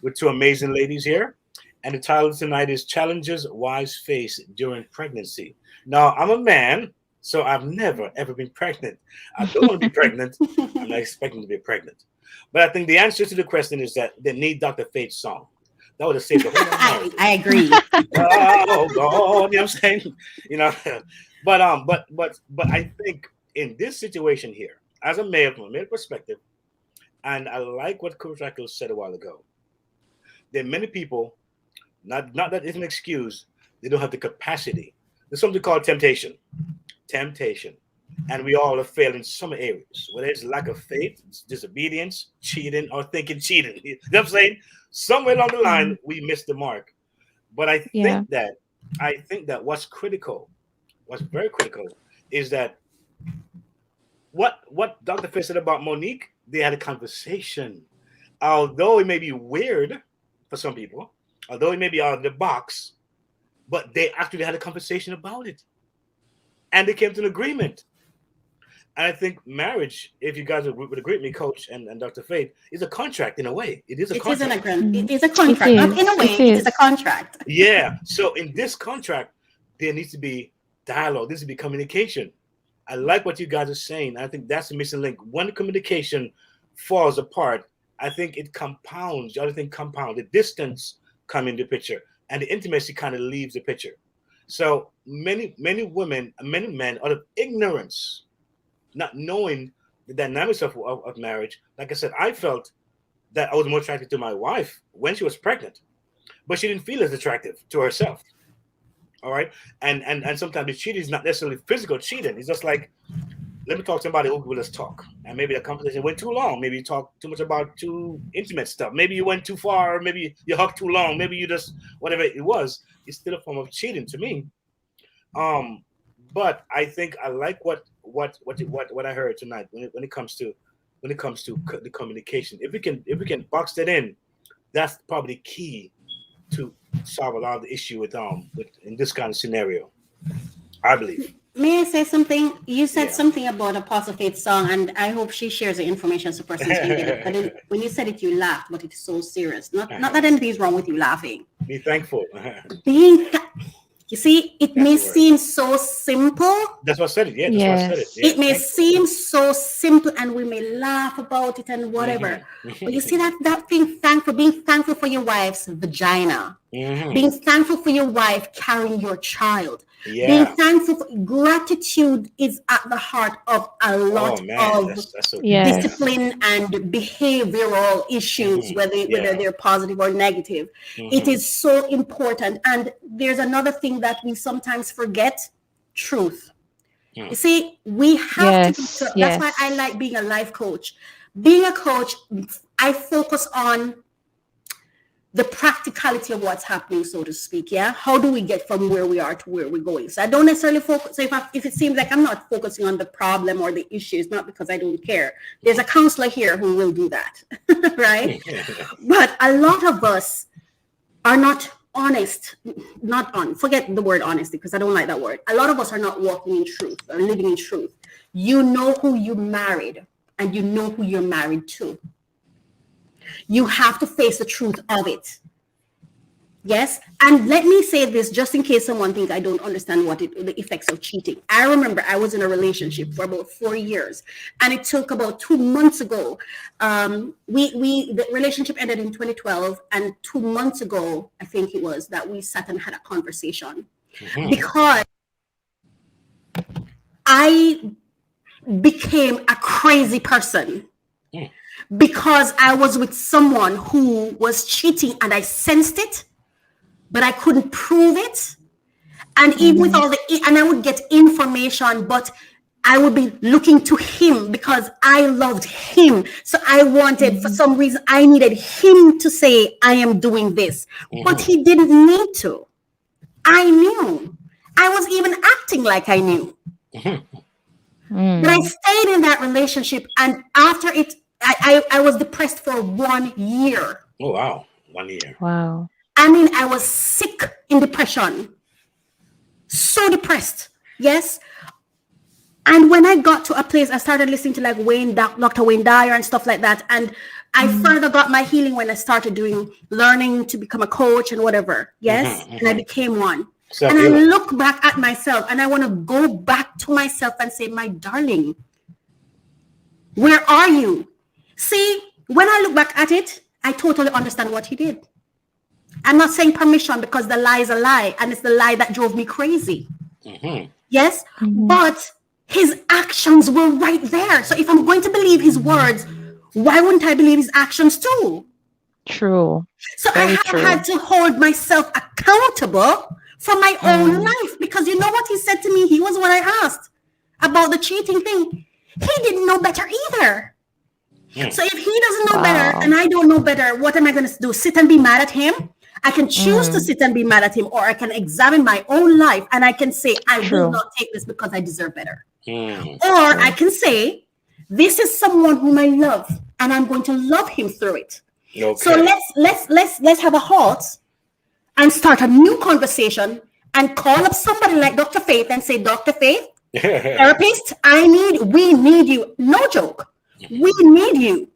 Speaker 1: with two amazing ladies here. And the title tonight is Challenges Wives Face During Pregnancy. Now, I'm a man, so I've never, ever been pregnant. I don't want to be pregnant. I'm not expecting to be pregnant. But I think the answer to the question is that they need Dr. Faith's song. That would have saved the whole marriage.
Speaker 8: I agree.
Speaker 1: Oh God, you know what I'm saying? You know, but I think in this situation here, as a male, from a male perspective, and I like what Coach Rackle said a while ago, there are many people, not that it's an excuse, they don't have the capacity. There's something called temptation. Temptation. And we all have failed in some areas, whether it's lack of faith, disobedience, cheating, or thinking cheating. You know what I'm saying? Somewhere along the line, we missed the mark. But I
Speaker 4: Yeah.
Speaker 1: think that what's critical, what's very critical, is that what Dr. Fish said about Monique, they had a conversation. Although it may be weird for some people, although it may be out of the box, but they actually had a conversation about it. And they came to an agreement. And I think marriage, if you guys would agree with me, Coach and Dr. Faith, is a contract in a way. It is a
Speaker 8: It is an
Speaker 1: contract.
Speaker 8: agreement. It is a contract. Not in a way, it is a contract.
Speaker 1: Yeah. So in this contract, there needs to be dialogue. There needs to be communication. I like what you guys are saying. I think that's the missing link. When communication falls apart, I think it compounds. The other thing compounds. The distance come into the picture, and the intimacy kind of leaves the picture. So many women, many men, out of ignorance, not knowing the dynamics of marriage. Like I said, I felt that I was more attracted to my wife when she was pregnant, but she didn't feel as attractive to herself. All right. And sometimes the cheating is not necessarily physical cheating. It's just like, let me talk to somebody who will just talk. And maybe the conversation went too long. Maybe you talked too much about too intimate stuff. Maybe you went too far. Maybe you hugged too long. Maybe you just, whatever it was, it's still a form of cheating to me. But I think I like what I heard tonight when it comes to the communication. If we can box that in, that's probably the key to solve a lot of the issue with in this kind of scenario, I believe.
Speaker 8: May I say something? You said something about Apostle Faith's song, and I hope she shares the information so persons can get it. But then, when you said it, you laughed, but it's so serious. Not that anything's wrong with you laughing.
Speaker 1: Be thankful.
Speaker 8: You see, it may seem so simple.
Speaker 1: That's what I said it. Yeah, that's what I said it. Yeah,
Speaker 8: it may seem so simple, and we may laugh about it and whatever. But you see that thing, being thankful for your wife's vagina, being thankful for your wife carrying your child, being thankful. Gratitude is at the heart of a lot of discipline and behavioral issues, whether they're positive or negative. It is so important. And there's another thing that we sometimes forget: truth. You see, we have to. That's why I like being a life coach. Being a coach, I focus on the practicality of what's happening, so to speak. Yeah, how do we get from where we are to where we're going? So I don't necessarily focus. So if it seems like I'm not focusing on the problem or the issue, it's not because I don't care. There's a counselor here who will do that, right? But a lot of us are not honest. Forget the word honesty, because I don't like that word. A lot of us are not walking in truth or living in truth. You know who you married, and you know who you're married to. You have to face the truth of it. Yes. And let me say this, just in case someone thinks I don't understand the effects of cheating. I remember I was in a relationship for about 4 years, and it took about 2 months ago. The relationship ended in 2012, and 2 months ago, I think it was, that we sat and had a conversation, because I became a crazy person. Because I was with someone who was cheating, and I sensed it, but I couldn't prove it. And even with and I would get information, but I would be looking to him because I loved him. So I wanted, for some reason, I needed him to say, I am doing this. But he didn't need to. I knew. I was even acting like I knew. But I stayed in that relationship, and after it, I was depressed for 1 year.
Speaker 1: Oh, wow. 1 year.
Speaker 4: Wow.
Speaker 8: I mean, I was sick in depression. So depressed. Yes. And when I got to a place, I started listening to like Dr. Wayne Dyer and stuff like that. And I further got my healing when I started learning to become a coach and whatever. Yes. And I became one. And I look back at myself and I want to go back to myself and say, my darling, where are you? See, when I look back at it, I totally understand what he did. I'm not saying permission because the lie is a lie. And it's the lie that drove me crazy. Yes. But his actions were right there. So if I'm going to believe his words, why wouldn't I believe his actions too?
Speaker 4: True.
Speaker 8: So
Speaker 4: Very
Speaker 8: I have
Speaker 4: true.
Speaker 8: had to hold myself accountable for my own life, because you know what he said to me? He was when I asked about the cheating thing. He didn't know better either. So if he doesn't know better and I don't know better, what am I going to do? Sit and be mad at him? I can choose to sit and be mad at him, or I can examine my own life and I can say, I will not take this because I deserve better. Or I can say, this is someone whom I love and I'm going to love him through it. So let's have a halt and start a new conversation and call up somebody like Dr. Faith and say, Dr. Faith, therapist, we need you. No joke. We need you.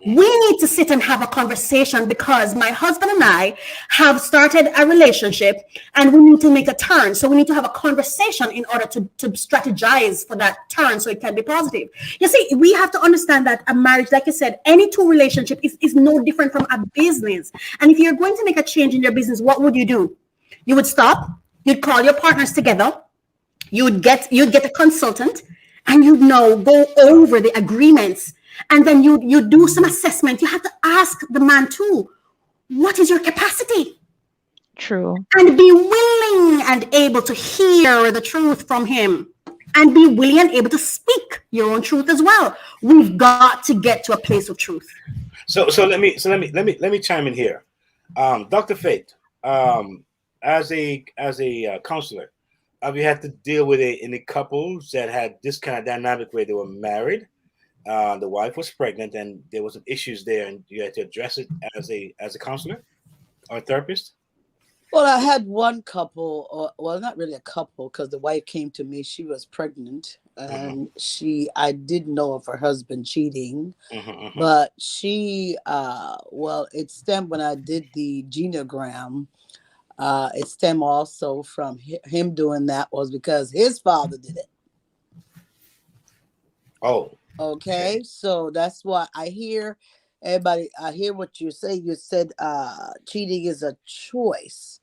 Speaker 8: We need to sit and have a conversation because my husband and I have started a relationship and we need to make a turn. So we need to have a conversation in order to strategize for that turn so it can be positive. You see, we have to understand that a marriage, like I said, any two relationship is no different from a business. And if you're going to make a change in your business, what would you do? You would stop, you'd call your partners together, you'd get a consultant, and you'd go over the agreements. And then you do some assessment. You have to ask the man too, what is your capacity?
Speaker 4: True.
Speaker 8: And be willing and able to hear the truth from him. And be willing and able to speak your own truth as well. We've got to get to a place of truth.
Speaker 1: So let me chime in here. Dr. Faith, as a counselor, have you had to deal with any couples that had this kind of dynamic where they were married? The wife was pregnant and there was some issues there and you had to address it as a counselor or a therapist?
Speaker 7: Well, I had one couple, well, not really a couple, because the wife came to me, she was pregnant and I did know of her husband cheating, but she, it stemmed when I did the genogram, it stemmed also from him doing that was because his father did it.
Speaker 1: Oh.
Speaker 7: Okay, so that's why I hear everybody. I hear what you say. You said cheating is a choice,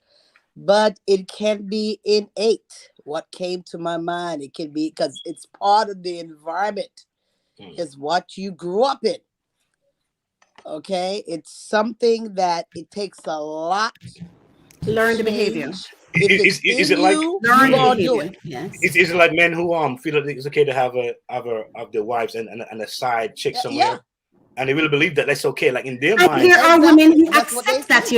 Speaker 7: but it can be innate. What came to my mind, it can be because it's part of the environment. It's what you grew up in. Okay, it's something that it takes a lot to
Speaker 8: learn behavior.
Speaker 1: Is it like
Speaker 8: learn behavior? Yes.
Speaker 1: Is it like men who feel that it's okay to have their wives and a side chick somewhere, and they really believe that that's okay, like in their mind.
Speaker 8: There are women who accept that,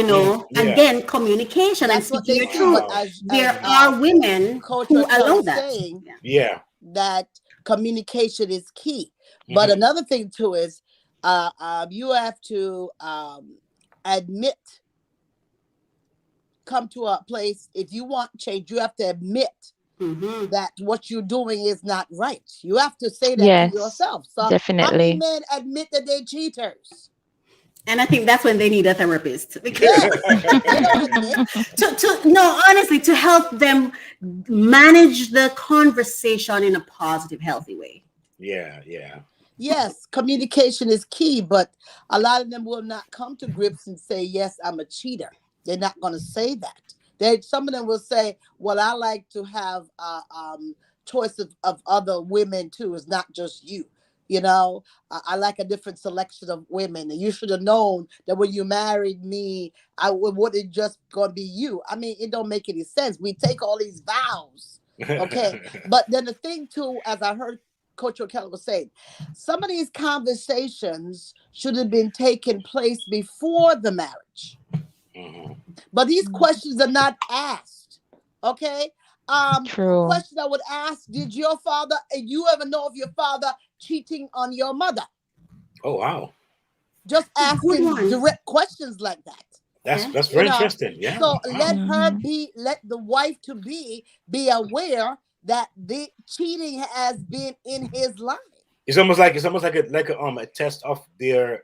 Speaker 8: again, communication and speaking your truth. There are women who allow that.
Speaker 7: That communication is key. But another thing too is you have to admit. Come to a place, if you want change, you have to admit that what you're doing is not right. You have to say that to yourself. So
Speaker 4: definitely.
Speaker 7: How many men admit that they're cheaters?
Speaker 8: And I think that's when they need a therapist. Because honestly, to help them manage the conversation in a positive, healthy way.
Speaker 1: Yeah.
Speaker 7: Yes, communication is key, but a lot of them will not come to grips and say, yes, I'm a cheater. They're not going to say that. Some of them will say, well, I like to have choice of other women too. It's not just you. I like a different selection of women. And you should have known that when you married me, I wouldn't just going to be you. I mean, it don't make any sense. We take all these vows. Okay. But then the thing too, as I heard Coach O'Kelly was saying, some of these conversations should have been taking place before the marriage. But these questions are not asked. Okay.
Speaker 4: True.
Speaker 7: Question I would ask: did your father, and you ever know of your father cheating on your mother?
Speaker 1: Oh wow.
Speaker 7: Just asking direct questions like that.
Speaker 1: That's
Speaker 7: You
Speaker 1: very
Speaker 7: know,
Speaker 1: interesting. Yeah.
Speaker 7: so
Speaker 1: Wow.
Speaker 7: let the wife to be aware that the cheating has been in his life.
Speaker 1: It's almost like a test of their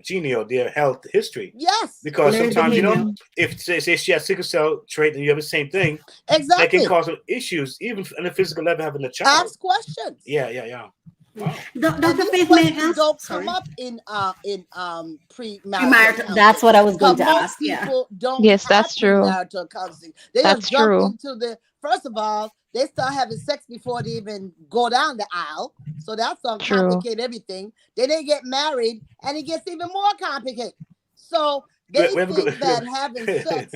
Speaker 1: gene or their health history.
Speaker 7: Yes,
Speaker 1: Because
Speaker 8: Learned
Speaker 1: sometimes,
Speaker 8: behavior.
Speaker 1: if say she has sickle cell trait and you have the same thing, that can
Speaker 7: exactly.
Speaker 1: cause some issues, even on a physical level, having a child.
Speaker 7: Ask questions.
Speaker 1: Yeah. Wow.
Speaker 7: And
Speaker 8: Dr.
Speaker 7: these
Speaker 8: Faith, may I
Speaker 7: questions
Speaker 8: ask?
Speaker 7: don't come
Speaker 8: Sorry.
Speaker 7: up in premarital
Speaker 8: Premarital. That's
Speaker 7: counseling,
Speaker 8: what I was going
Speaker 7: because
Speaker 8: to
Speaker 7: most
Speaker 8: ask. Yeah.
Speaker 7: people don't
Speaker 4: Yes,
Speaker 7: have
Speaker 4: that's true.
Speaker 7: premarital counseling. They just
Speaker 4: That's
Speaker 7: jump
Speaker 4: true.
Speaker 7: into the first of all, they start having sex before they even go down the aisle. So that's gonna
Speaker 4: True.
Speaker 7: complicate everything. Then they get married and it gets even more complicated. So
Speaker 1: We
Speaker 7: they
Speaker 1: we have a
Speaker 7: think that
Speaker 1: good.
Speaker 7: having sex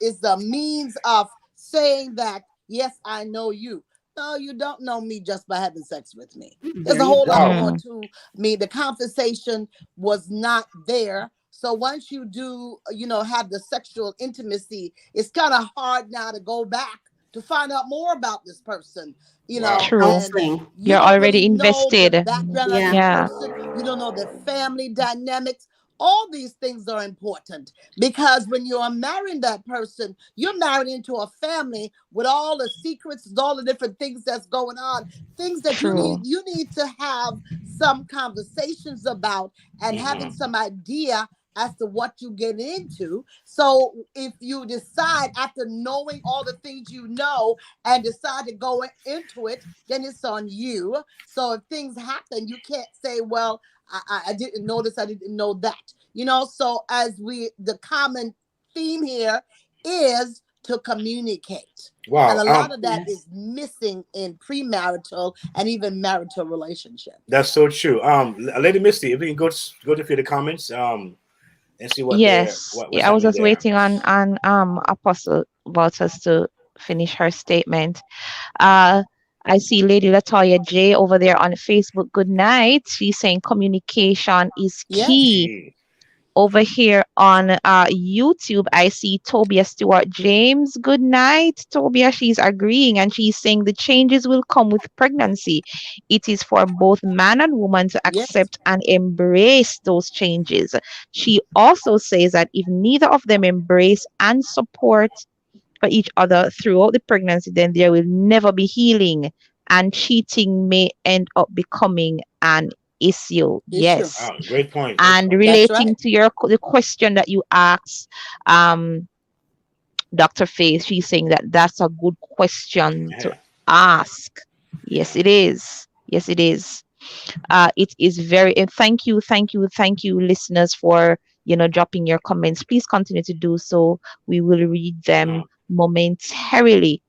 Speaker 7: is the means of saying that, yes, I know you. No, you don't know me just by having sex with me. There's
Speaker 8: There
Speaker 7: a
Speaker 8: you
Speaker 7: whole lot
Speaker 8: go.
Speaker 7: more
Speaker 4: Mm,
Speaker 7: to me. The conversation was not there. So once you do, have the sexual intimacy, it's kind of hard now to go back to find out more about this person,
Speaker 1: Wow.
Speaker 4: true.
Speaker 7: and
Speaker 8: Counseling.
Speaker 7: you
Speaker 4: You're
Speaker 7: don't really
Speaker 4: already
Speaker 7: know the
Speaker 4: invested.
Speaker 7: background of this
Speaker 8: Yeah.
Speaker 4: Yeah,
Speaker 7: person. You don't know the family dynamics. All these things are important because when you are marrying that person, you're married into a family with all the secrets, all the different things that's going on, things that you need
Speaker 4: true.
Speaker 7: you need to have some conversations about and having
Speaker 1: Hmm.
Speaker 7: some idea as to what you get into. So if you decide after knowing all the things you know and decide to go into it, then it's on you. So if things happen, you can't say, well, I didn't know this, I didn't know that. So the common theme here is to communicate. And
Speaker 1: Wow.
Speaker 7: a lot of that
Speaker 8: Yes.
Speaker 7: is missing in premarital and even marital relationships.
Speaker 1: That's so true. Lady Misty, if we can go to a few of the comments, and see
Speaker 4: Yes.
Speaker 1: what's
Speaker 4: Yeah, I was
Speaker 1: happening
Speaker 4: just
Speaker 1: there.
Speaker 4: waiting on Apostle Walters to finish her statement. Uh, I see Lady Latoya J over there on Facebook. Good night. She's saying communication is
Speaker 7: Yes.
Speaker 4: key.
Speaker 1: Gee.
Speaker 4: Over here on YouTube, I see Tobia Stewart James. Good night, Tobia. She's agreeing and she's saying the changes will come with pregnancy. It is for both man and woman to
Speaker 7: Yes.
Speaker 4: accept and embrace those changes. She also says that if neither of them embrace and support for each other throughout the pregnancy, then there will never be healing and cheating may end up becoming an issue.
Speaker 7: Issue.
Speaker 4: Yes.
Speaker 1: Oh, great point. Great
Speaker 4: And
Speaker 1: point.
Speaker 7: That's
Speaker 4: relating
Speaker 7: right.
Speaker 4: to the question that you asked, um, Dr. Faith, she's saying that that's a good question to
Speaker 1: Yeah.
Speaker 4: ask.
Speaker 1: Yeah.
Speaker 4: Yes, it is. Yes, it is. It is very, and thank you, listeners, for dropping your comments. Please continue to do so. We will read them
Speaker 1: No.
Speaker 4: momentarily.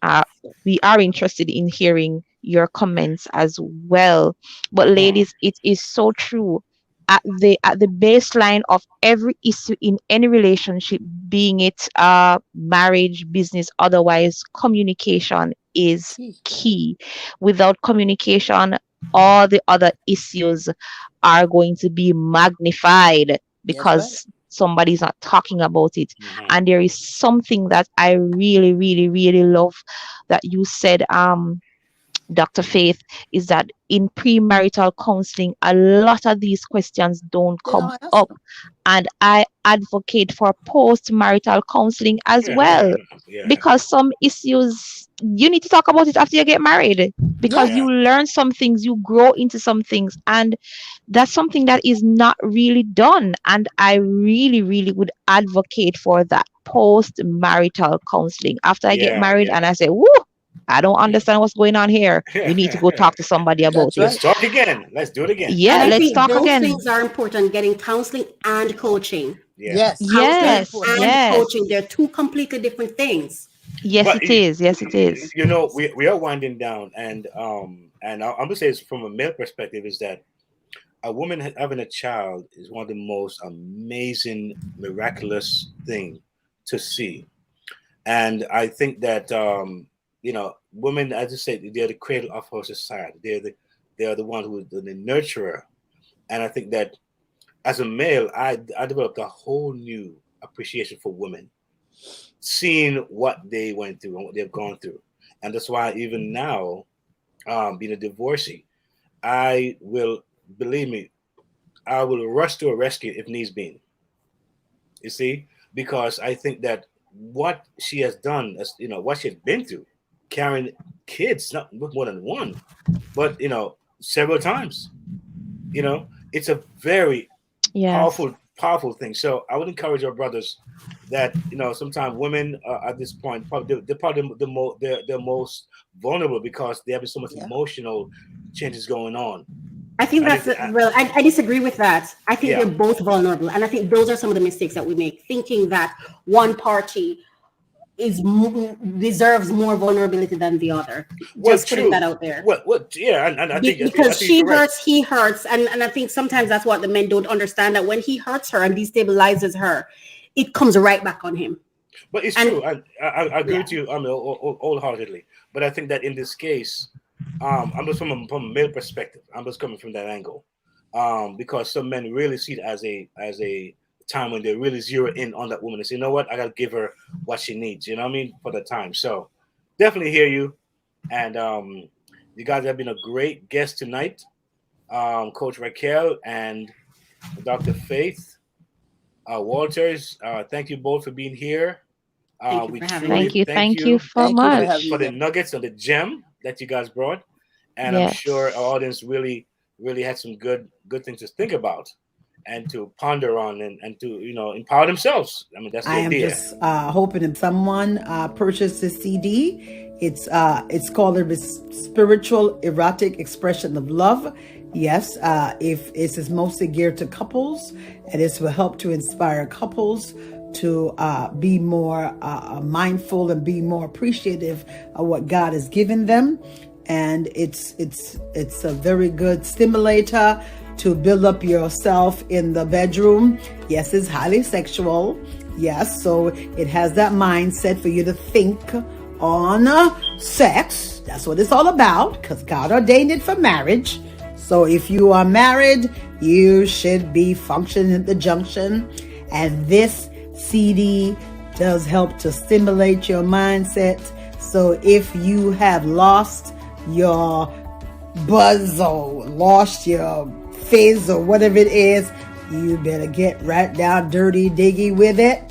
Speaker 4: uh, we are interested in hearing your comments as well. But
Speaker 1: No.
Speaker 4: ladies, it is so true. At the baseline of every issue in any relationship, being it marriage, business, otherwise, communication is
Speaker 7: Key.
Speaker 4: key. Without communication, all the other issues are going to be magnified
Speaker 7: That's right.
Speaker 4: because somebody's not talking about it.
Speaker 1: Hmm.
Speaker 4: And there is something that I really, really, really love that you said, Dr. Faith, is that in premarital counseling, a lot of these questions don't
Speaker 7: They
Speaker 4: come
Speaker 7: don't ask
Speaker 4: up.
Speaker 7: them.
Speaker 4: And I advocate for post-marital counseling as well,
Speaker 1: Yeah.
Speaker 4: because some issues you need to talk about it after you get married, because
Speaker 1: Yeah.
Speaker 4: you
Speaker 7: Yes.
Speaker 4: learn some things, you grow into some things, and that's something that is not really done. And I really, really would advocate for that post-marital counseling after I get
Speaker 1: Yeah.
Speaker 4: married
Speaker 1: Yeah.
Speaker 4: and I say, whoo, I don't understand what's going on here. We need to go talk to somebody about
Speaker 7: That's
Speaker 4: it.
Speaker 1: Let's
Speaker 7: right.
Speaker 1: talk again. Let's do it again.
Speaker 8: And
Speaker 4: Yeah,
Speaker 8: I
Speaker 4: let's
Speaker 8: think
Speaker 4: talk
Speaker 8: those
Speaker 4: again.
Speaker 8: things are important, getting counseling and coaching.
Speaker 1: Yeah.
Speaker 7: Yes. Very
Speaker 8: Counseling
Speaker 4: Yes,
Speaker 7: important.
Speaker 8: and
Speaker 4: yes,
Speaker 8: coaching, they're two completely different things.
Speaker 4: yes,
Speaker 1: But
Speaker 4: it is. Yes, it is.
Speaker 1: we are winding down, and I'm gonna say it's from a male perspective is that a woman having a child is one of the most amazing, miraculous thing to see. And I think that women, as I said, they're the cradle of our society. They are the one who is the nurturer. And I think that as a male, I developed a whole new appreciation for women, seeing what they went through and what they've gone through. And that's why even now, being a divorcee, I will, believe me, I will rush to a rescue if needs be. You see, because I think that what she has done, as what she has been through, carrying kids, not more than one, but several times. It's a very
Speaker 4: Yes.
Speaker 1: powerful thing. So I would encourage our brothers that sometimes women at this point probably they're probably they're most vulnerable because they're having so much
Speaker 7: Yeah.
Speaker 1: emotional changes going on.
Speaker 8: I think
Speaker 1: And
Speaker 8: that's well. I disagree with that. I think
Speaker 1: Yeah.
Speaker 8: they're both vulnerable, and I think those are some of the mistakes that we make, thinking that one party deserves more vulnerability than the other.
Speaker 1: Well,
Speaker 8: Just putting
Speaker 1: true.
Speaker 8: that out there.
Speaker 1: What? Yeah, and I think
Speaker 8: Because
Speaker 1: I think
Speaker 8: she
Speaker 1: you're correct.
Speaker 8: hurts, he hurts, and I think sometimes that's what the men don't understand, that when he hurts her and destabilizes her, it comes right back on him.
Speaker 1: But it's
Speaker 8: And-
Speaker 1: true. I agree
Speaker 8: Yeah.
Speaker 1: with you wholeheartedly. But I think that in this case, I'm just from a male perspective. I'm just coming from that angle, because some men really see it as a time when they really zero in on that woman and say, you know what, I gotta give her what she needs. You know what I mean, for the time. So definitely hear you, and you guys have been a great guest tonight, Coach Raquel and Dr. Faith Walters. Thank you both for being here.
Speaker 8: Thank you
Speaker 1: We
Speaker 8: for having
Speaker 1: truly
Speaker 4: Thank you. Thank you so
Speaker 7: Thank you for
Speaker 4: much.
Speaker 7: having
Speaker 1: for the
Speaker 7: me.
Speaker 1: nuggets and the gem that you guys brought, and I'm
Speaker 4: Yes.
Speaker 1: sure our audience really had some good things to think about and to ponder on, and to empower themselves. I mean, that's the
Speaker 9: I am
Speaker 1: idea.
Speaker 9: just hoping that someone purchased this CD. It's called the Spiritual Erotic Expression of Love. Yes, if this is mostly geared to couples, and this will help to inspire couples to be more mindful and be more appreciative of what God has given them. And it's a very good stimulator to build up yourself in the bedroom. Yes, it's highly sexual. Yes, so it has that mindset for you to think on sex. That's what it's all about, because God ordained it for marriage. So if you are married, you should be functioning at the junction. And this CD does help to stimulate your mindset. So if you have lost your buzz or lost your fizz or whatever it is, you better get right down dirty diggy with it.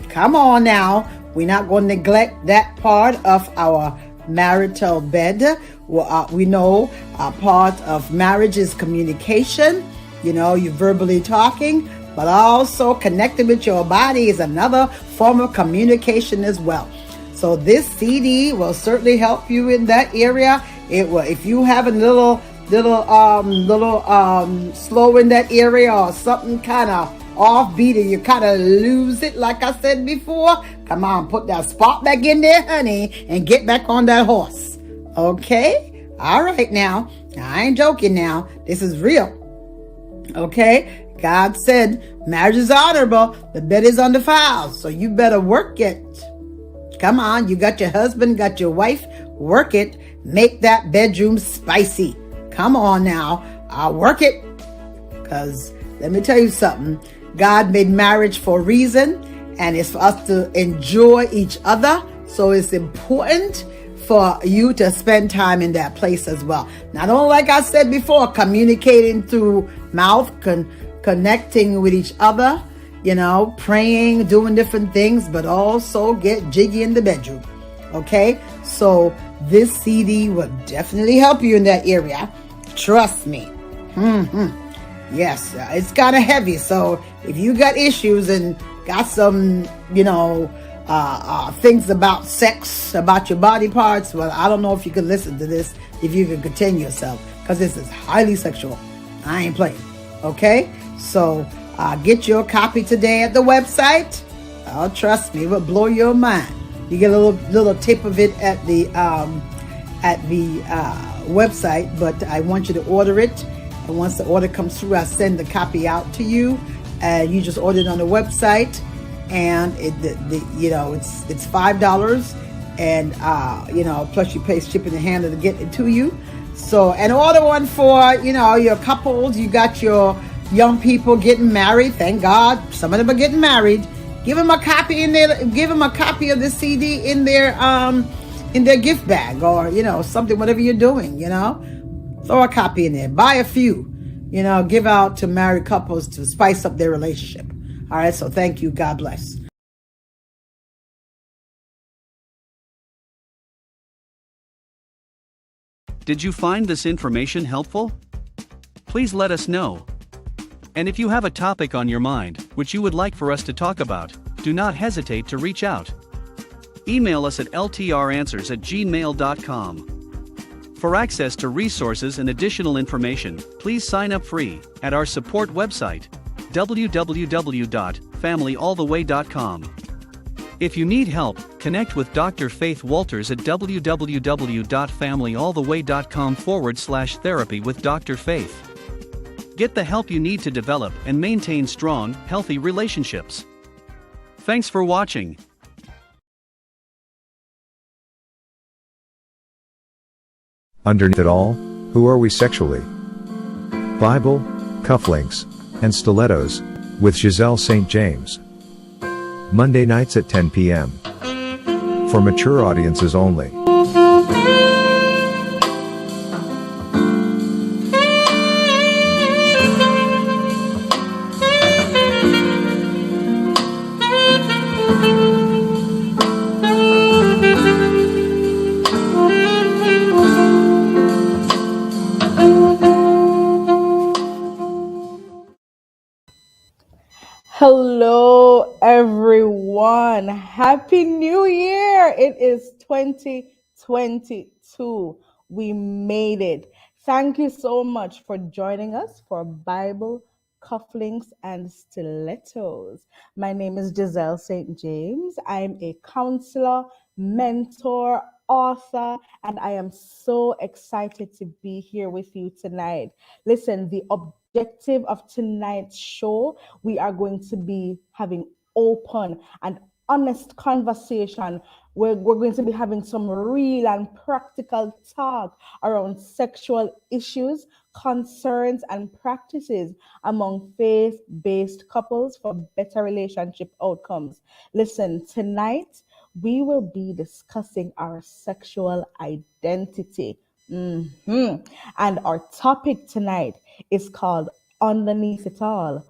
Speaker 9: Come on now. We're not going to neglect that part of our marital bed. Well, we know a part of marriage is communication. You're verbally talking, but also connecting with your body is another form of communication as well. So this CD will certainly help you in that area. It will, if you have a little slow in that area, or something kind of offbeat, and you kind of lose it, like I said before, come on, put that spot back in there, honey, and get back on that horse. Okay? All right now. I ain't joking now. This is real. Okay? God said marriage is honorable, the bed is undefiled. So you better work it. Come on, you got your husband, got your wife, work it. Make that bedroom spicy. Come on now, I'll work it. Because let me tell you something. God made marriage for a reason, and it's for us to enjoy each other. So it's important for you to spend time in that place as well. Not only, like I said before, communicating through mouth, connecting with each other, praying, doing different things, but also get jiggy in the bedroom. Okay? So this CD will definitely help you in that area. Trust me. Yes, it's kind of heavy. So if you got issues and got some, things about sex, about your body parts, well, I don't know if you can listen to this, if you can contain yourself, because this is highly sexual. I ain't playing. Okay? So get your copy today at the website. Oh, trust me, it will blow your mind. You get a little tip of it at the website, but I want you to order it. And once the order comes through, I send the copy out to you. You just order it on the website, and it's $5, and plus you pay shipping and handling to get it to you. So, and order one for your couples. You got your young people getting married. Thank God, some of them are getting married. Give them a copy in there. Give them a copy of the CD in their gift bag, or something. Whatever you're doing, throw a copy in there. Buy a few. Give out to married couples to spice up their relationship. All right. So thank you. God bless.
Speaker 6: Did you find this information helpful? Please let us know. And if you have a topic on your mind, which you would like for us to talk about, do not hesitate to reach out. Email us at ltranswers@gmail.com. For access to resources and additional information, please sign up free at our support website, www.familyalltheway.com. If you need help, connect with Dr. Faith Walters at www.familyalltheway.com/therapy with Dr. Faith. Get the help you need to develop and maintain strong, healthy relationships. Thanks for watching.
Speaker 10: Underneath it all, who are we sexually? Bible, cufflinks, and stilettos, with Giselle St. James. Monday nights at 10 p.m. For mature audiences only.
Speaker 9: Hello, everyone. Happy New Year. It is 2022. We made it. Thank you so much for joining us for Bible, Cufflinks, and Stilettos. My name is Giselle St. James. I'm a counselor, mentor, author, and I am so excited to be here with you tonight. Listen, the objective of tonight's show, we are going to be having open and honest conversation. We're going to be having some real and practical talk around sexual issues, concerns, and practices among faith-based couples for better relationship outcomes. Listen, tonight we will be discussing our sexual identity. And our topic tonight is called Underneath It All.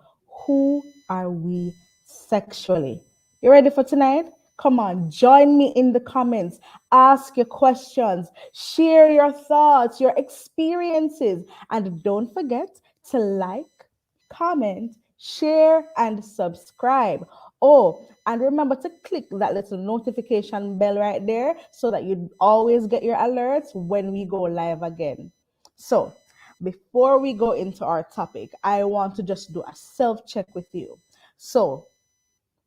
Speaker 9: Who are we sexually? You ready for tonight? Come on, join me in the comments. Ask your questions, share your thoughts, your experiences, and don't forget to like, comment, share, and subscribe. Oh, and remember to click that little notification bell right there so that you always get your alerts when we go live again. So, before we go into our topic, I want to just do a self-check with you. So,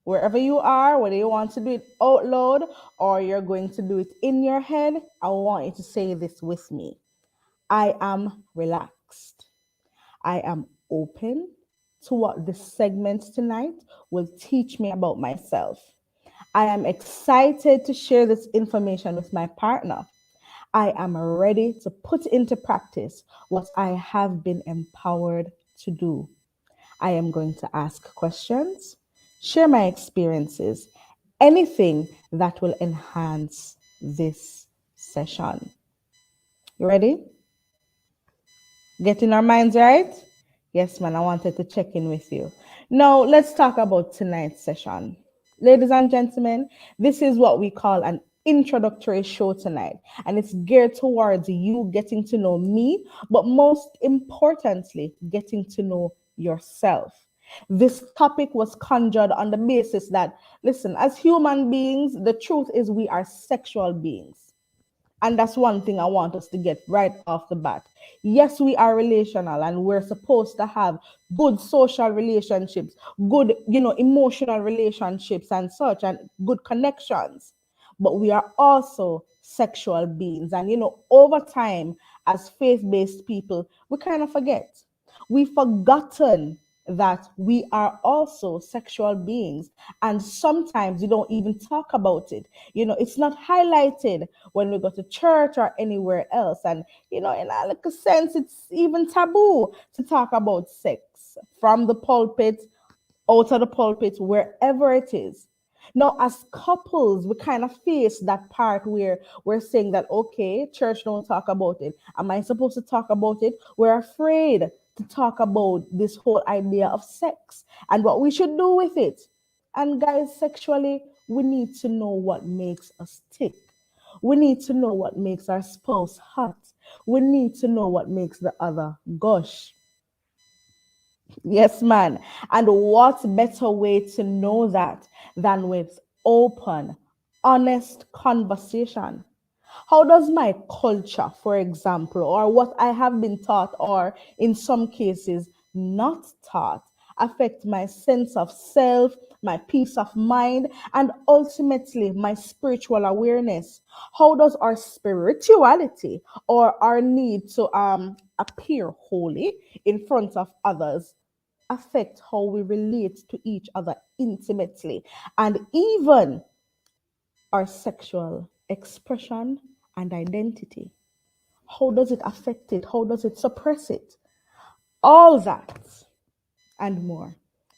Speaker 9: wherever you are, whether you want to do it out loud or you're going to do it in your head, I want you to say this with me. I am relaxed. I am open to what this segment tonight will teach me about myself. I am excited to share this information with my partner. I am ready to put into practice what I have been empowered to do. I am going to ask questions, share my experiences, anything that will enhance this session. You ready? Getting our minds right? Yes, man, I wanted to check in with you. Now, let's talk about tonight's session. Ladies and gentlemen, this is what we call an introductory show tonight, and it's geared towards you getting to know me, but most importantly, getting to know yourself. This topic was conjured on the basis that, listen, as human beings, the truth is we are sexual beings. And that's one thing I want us to get right off the bat. Yes, we are relational and we're supposed to have good social relationships, good, emotional relationships and such, and good connections. But we are also sexual beings. And, over time, as faith-based people, we kind of forget. We've forgotten that we are also sexual beings. And sometimes we don't even talk about it. It's not highlighted when we go to church or anywhere else. And, in a little sense, it's even taboo to talk about sex from the pulpit, out of the pulpit, wherever it is. Now, as couples, we kind of face that part where we're saying that, okay, church don't talk about it. Am I supposed to talk about it? We're afraid to talk about this whole idea of sex and what we should do with it. And guys, sexually, we need to know what makes us tick.
Speaker 11: We need to know what makes our spouse hot. We need to know what makes the other gush. Yes, man. And what better way to know that than with open, honest conversation? How does my culture, for example, or what I have been taught, or in some cases not taught, affect my sense of self, my peace of mind, and ultimately my spiritual awareness? How does our spirituality or our need to appear holy in front of others affect how we relate to each other intimately, and even our sexual expression and identity? How does it affect it? How does it suppress it? All that and more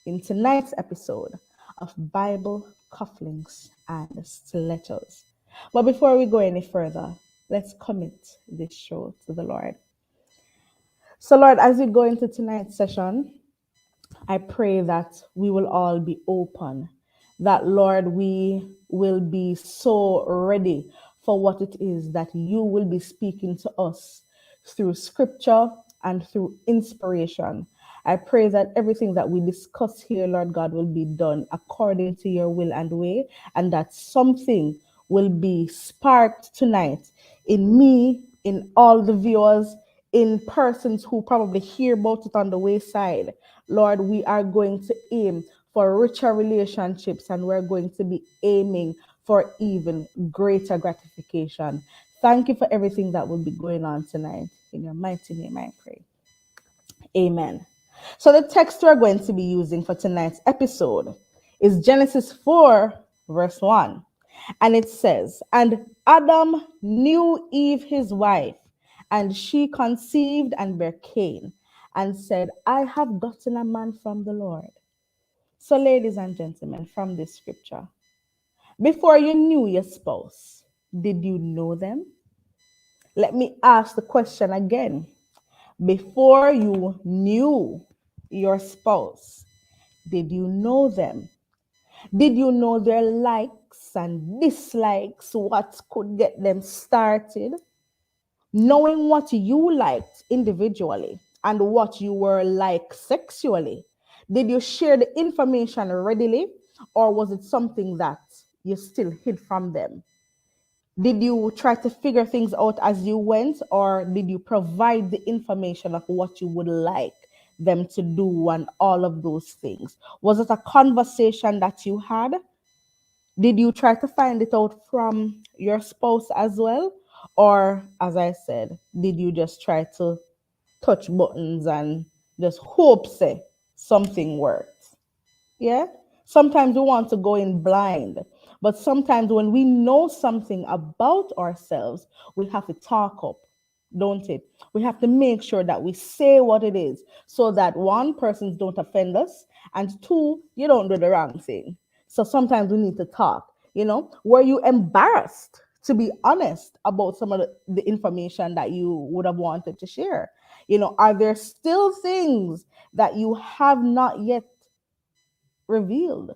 Speaker 11: in tonight's episode of Bible Cufflinks and Stilettos. But before we go any further, let's commit this show to the Lord. So, Lord, as we go into tonight's session, I pray that we will all be open, that, Lord, we will be so ready for what it is that you will be speaking to us through scripture and through inspiration. I pray that everything that we discuss here, Lord God, will be done according to your will and way, and that something will be sparked tonight in me, in all the viewers, in persons who probably hear about it on the wayside. Lord, we are going to aim for richer relationships, and we're going to be aiming for even greater gratification. Thank you for everything that will be going on tonight. In your mighty name I pray. Amen. So the text we're going to be using for tonight's episode is Genesis 4, verse 1. And it says, "And Adam knew Eve his wife, and she conceived and bare Cain, and said, I have gotten a man from the Lord." So, ladies and gentlemen, from this scripture, before you knew your spouse, did you know them? Let me ask the question again. Before you knew your spouse, did you know them? Did you know their likes and dislikes, what could get them started? Knowing what you liked individually and what you were like sexually, did you share the information readily, or was it something that you still hid from them? Did you try to figure things out as you went, or did you provide the information of what you would like them to do and all of those things? Was it a conversation that you had? Did you try to find it out from your spouse as well? Or, as I said, did you just try to touch buttons and just hope say something works? Yeah. Sometimes we want to go in blind, but sometimes when we know something about ourselves, we have to talk up, don't it? We have to make sure that we say what it is, so that one, persons don't offend us, and two, you don't do the wrong thing. So sometimes we need to talk. Were you embarrassed to be honest about some of the information that you would have wanted to share? Are there still things that you have not yet revealed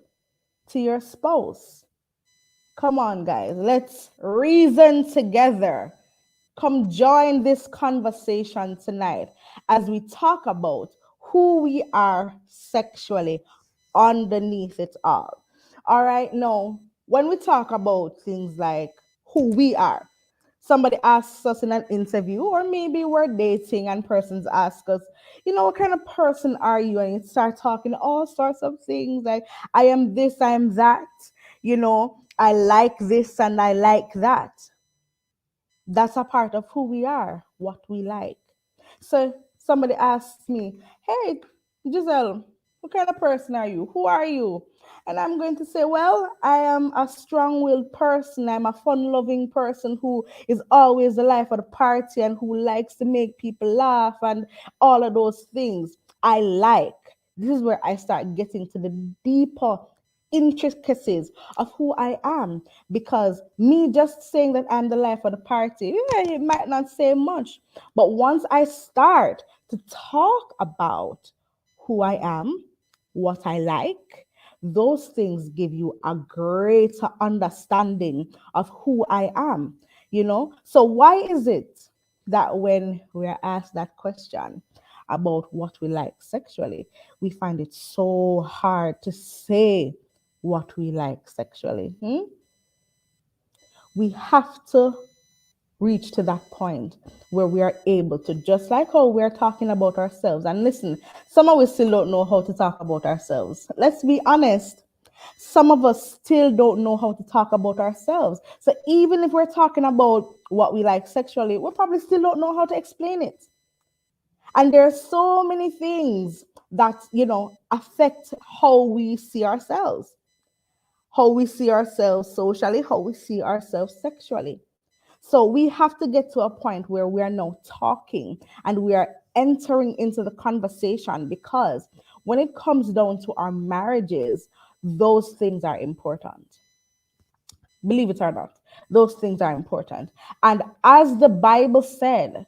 Speaker 11: to your spouse? Come on, guys, let's reason together. Come join this conversation tonight as we talk about who we are sexually underneath it all. All right, now, when we talk about things like who we are, somebody asks us in an interview, or maybe we're dating and persons ask us, what kind of person are you? And you start talking all sorts of things like, I am this, I am that, I like this and I like that. That's a part of who we are, what we like. So somebody asks me, hey, Giselle, what kind of person are you? Who are you? And I'm going to say, well, I am a strong-willed person. I'm a fun-loving person who is always the life of the party and who likes to make people laugh and all of those things. I like. This is where I start getting to the deeper intricacies of who I am, because me just saying that I'm the life of the party, it might not say much, but once I start to talk about who I am, what I like, those things give you a greater understanding of who I am. So why is it that when we are asked that question about what we like sexually, we find it so hard to say what we like sexually? We have to reach to that point where we are able to, just like how we're talking about ourselves. And listen, some of us still don't know how to talk about ourselves. Let's be honest. Some of us still don't know how to talk about ourselves. So even if we're talking about what we like sexually, we probably still don't know how to explain it. And there are so many things that, affect how we see ourselves, socially, how we see ourselves sexually. So we have to get to a point where we are now talking and we are entering into the conversation, because when it comes down to our marriages, those things are important. Believe it or not, those things are important. And as the Bible says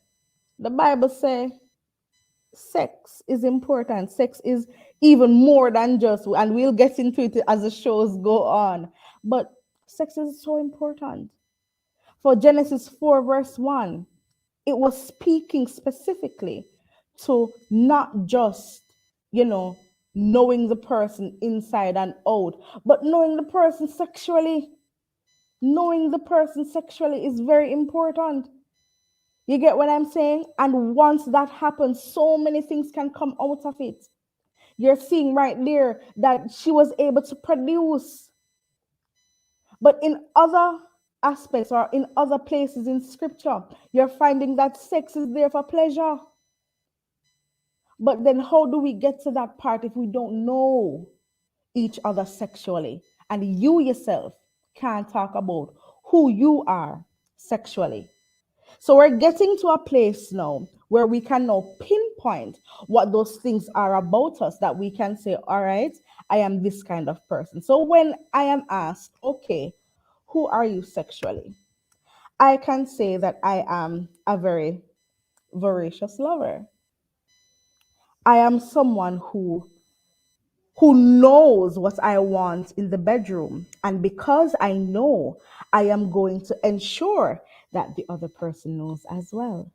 Speaker 11: sex is important. Sex is even more than just, and we'll get into it as the shows go on. But sex is so important. For Genesis 4, verse 1, it was speaking specifically to not just, knowing the person inside and out, but knowing the person sexually. Knowing the person sexually is very important. You get what I'm saying? And once that happens, so many things can come out of it. You're seeing right there that she was able to produce. But in other aspects or in other places in scripture, you're finding that sex is there for pleasure. But then how do we get to that part if we don't know each other sexually? And you yourself can't talk about who you are sexually. So we're getting to a place now where we can now pinpoint what those things are about us, that we can say, all right, I am this kind of person. So when I am asked, okay, who are you sexually? I can say that I am a very voracious lover. I am someone who knows what I want in the bedroom. And because I know, I am going to ensure that the other person knows as well.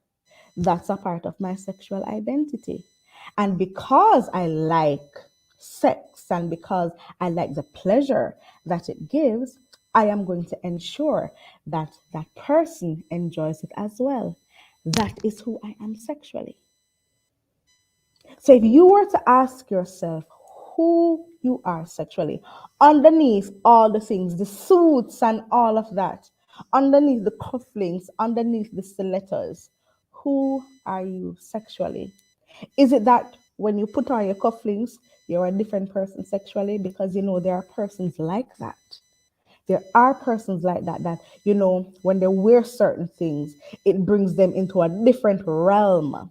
Speaker 11: That's a part of my sexual identity. And because I like sex and because I like the pleasure that it gives, I am going to ensure that that person enjoys it as well. That is who I am sexually. So if you were to ask yourself who you are sexually, underneath all the things, the suits and all of that, underneath the cufflinks, underneath the stilettos, who are you sexually? Is it that when you put on your cufflinks, you're a different person sexually? Because, there are persons like that. There are persons like that, when they wear certain things, it brings them into a different realm.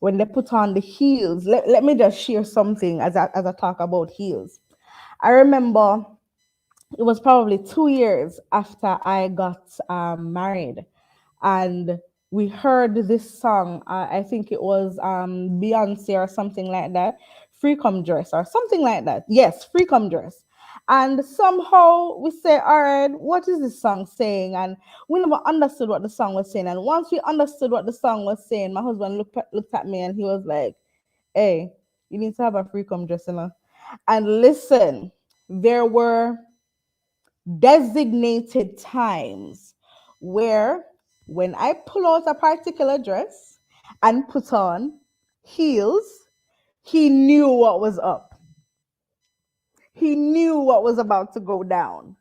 Speaker 11: When they put on the heels, let me just share something as I talk about heels. I remember it was probably 2 years after I got married, and we heard this song. I think it was Beyonce or something like that, Free Come Dress or something like that. Yes, Free Come Dress. And somehow we say, all right, what is this song saying? And we never understood what the song was saying. And once we understood what the song was saying, my husband looked at me and he was like, hey, you need to have a free come dress, And listen, there were designated times where when I pull out a particular dress and put on heels, he knew what was up. He knew what was about to go down.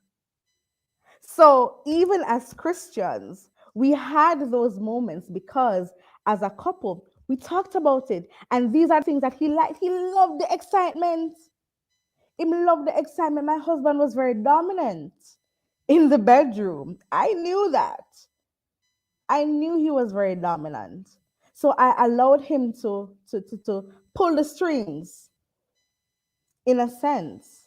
Speaker 11: So even as Christians, we had those moments because as a couple, we talked about it. And these are things that he liked. He loved the excitement. He loved the excitement. My husband was very dominant in the bedroom. I knew that. I knew he was very dominant. So I allowed him to pull the strings in a sense.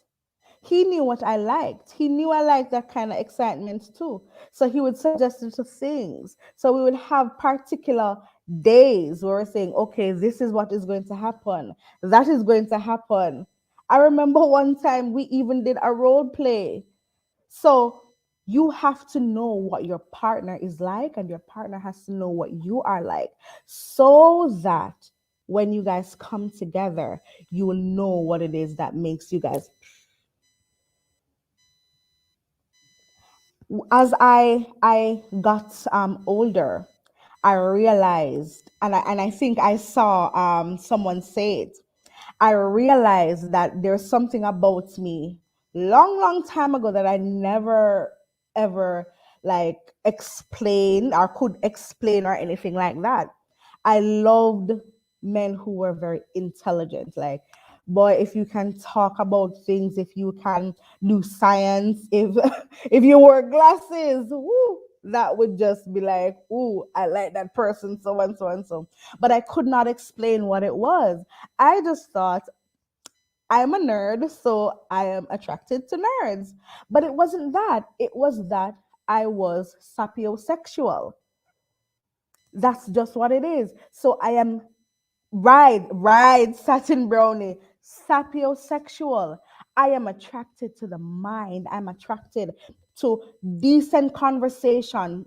Speaker 11: He knew what I liked. He knew I liked that kind of excitement too. So he would suggest it to things. So we would have particular days where we're saying, okay, this is what is going to happen. That is going to happen. I remember one time we even did a role play. So You have to know what your partner is like, and your partner has to know what you are like, so that when you guys come together, you will know what it is that makes you guys. As I got older, I realized, and I think I saw someone say it. I realized that there's something about me long time ago that I never ever like explain or could explain or anything like that. I loved men who were very intelligent. Like, boy, if you can talk about things, if you can do science, if if you wear glasses, woo, that would just be like, ooh, I like that person, so and so and so. But I could not explain what it was. I just thought I'm a nerd, so I am attracted to nerds. But it wasn't that. It was that I was sapiosexual. That's just what it is. So I am right, satin brownie, sapiosexual. I am attracted to the mind. I'm attracted to decent conversation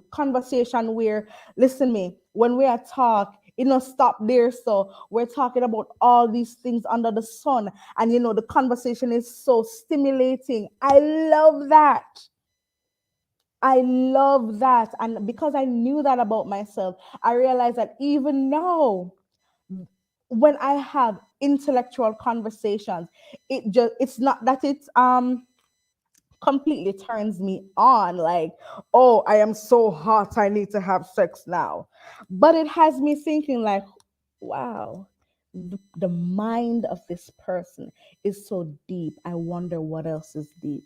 Speaker 11: where, listen me, when we are talk, stop there. So we're talking about all these things under the sun, and the conversation is so stimulating. I love that. I love that. And because I knew that about myself, I realized that even now, when I have intellectual conversations, it's not that it's completely turns me on, like, oh, I am so hot, I need to have sex now. But it has me thinking like, wow, the mind of this person is so deep. I wonder what else is deep.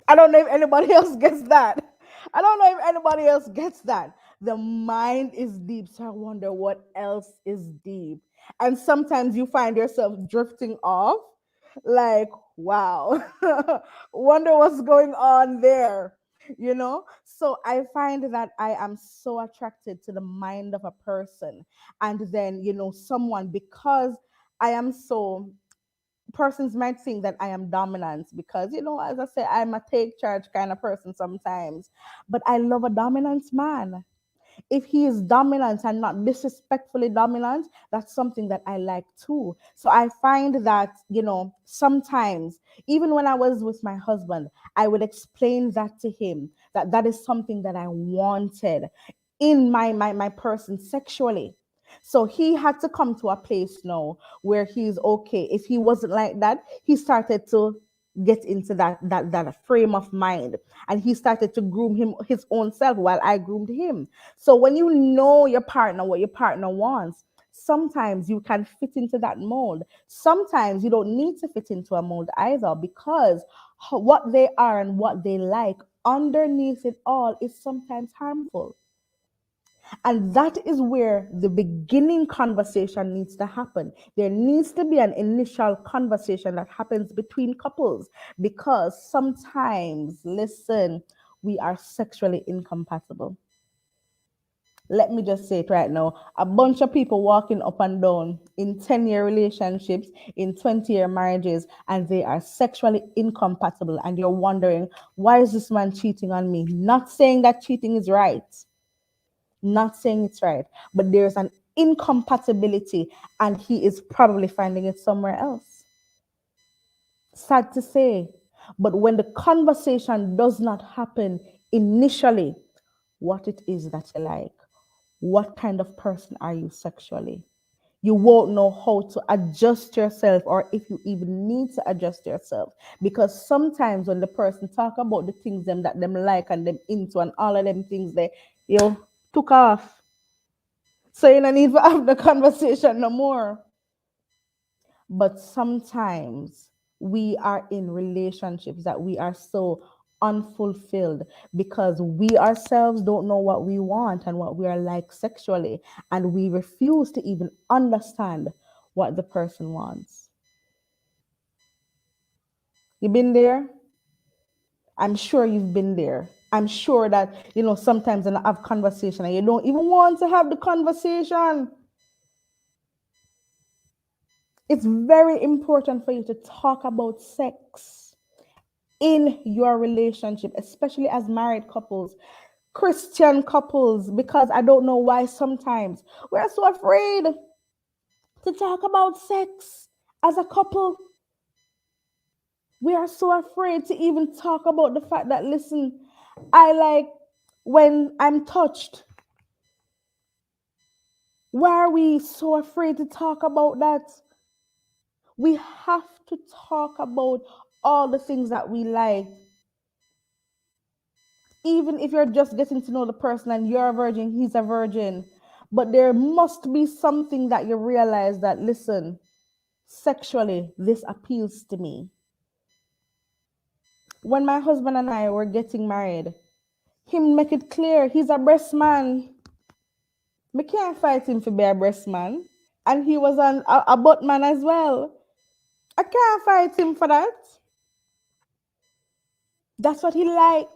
Speaker 11: I don't know if anybody else gets that. I don't know if anybody else gets that. The mind is deep, so I wonder what else is deep. And sometimes you find yourself drifting off, like, wow, wonder what's going on there, So I find that I am so attracted to the mind of a person. And then, someone, because I am so persons might think that I am dominant because, as I say, I'm a take charge kind of person sometimes. But I love a dominant man. If he is dominant and not disrespectfully dominant, that's something that I like too. So I find that, sometimes, even when I was with my husband, I would explain that to him, that that is something that I wanted in my person sexually. So he had to come to a place now where he's okay. If he wasn't like that, he started to get into that frame of mind, and he started to groom his own self while I groomed him. So when you know your partner, what your partner wants, sometimes you can fit into that mold. Sometimes you don't need to fit into a mold either, because what they are and what they like underneath it all is sometimes harmful. And that is where the beginning conversation needs to happen. There needs to be an initial conversation that happens between couples, because sometimes, listen, we are sexually incompatible. Let me just say it right now. A bunch of people walking up and down in 10-year relationships, in 20-year marriages, and they are sexually incompatible. And you're wondering, why is this man cheating on me? Not saying that cheating is right. Not saying it's right, but there's an incompatibility, and he is probably finding it somewhere else. Sad to say. But when the conversation does not happen initially, what it is that you like, what kind of person are you sexually, you won't know how to adjust yourself, or if you even need to adjust yourself. Because sometimes when the person talk about the things them that them like and them into and all of them things, they you took off. So you don't need to have the conversation no more. But sometimes we are in relationships that we are so unfulfilled because we ourselves don't know what we want and what we are like sexually, and we refuse to even understand what the person wants. You been there? I'm sure you've been there. I'm sure that, sometimes when I have conversation and you don't even want to have the conversation. It's very important for you to talk about sex. in your relationship, especially as married couples, Christian couples, because I don't know why sometimes we're so afraid to talk about sex as a couple. We are so afraid to even talk about the fact that, listen, I like when I'm touched. Why are we so afraid to talk about that? We have to talk about all the things that we like. Even if you're just getting to know the person and you're a virgin, he's a virgin. But there must be something that you realize that, listen, sexually, this appeals to me. When my husband and I were getting married, him make it clear he's a breast man. Me can't fight him for be a breast man. And he was a butt man as well. I can't fight him for that. That's what he liked.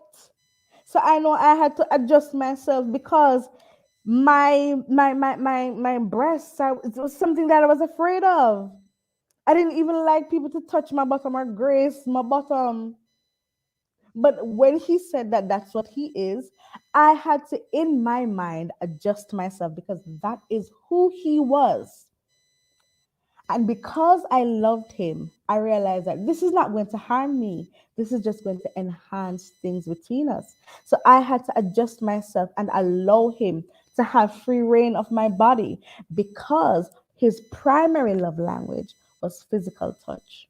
Speaker 11: So I know I had to adjust myself because my breasts, it was something that I was afraid of. I didn't even like people to touch my bottom or grace my bottom. But when he said that that's what he is, I had to, in my mind, adjust myself because that is who he was. And because I loved him, I realized that this is not going to harm me. This is just going to enhance things between us. So I had to adjust myself and allow him to have free reign of my body because his primary love language was physical touch.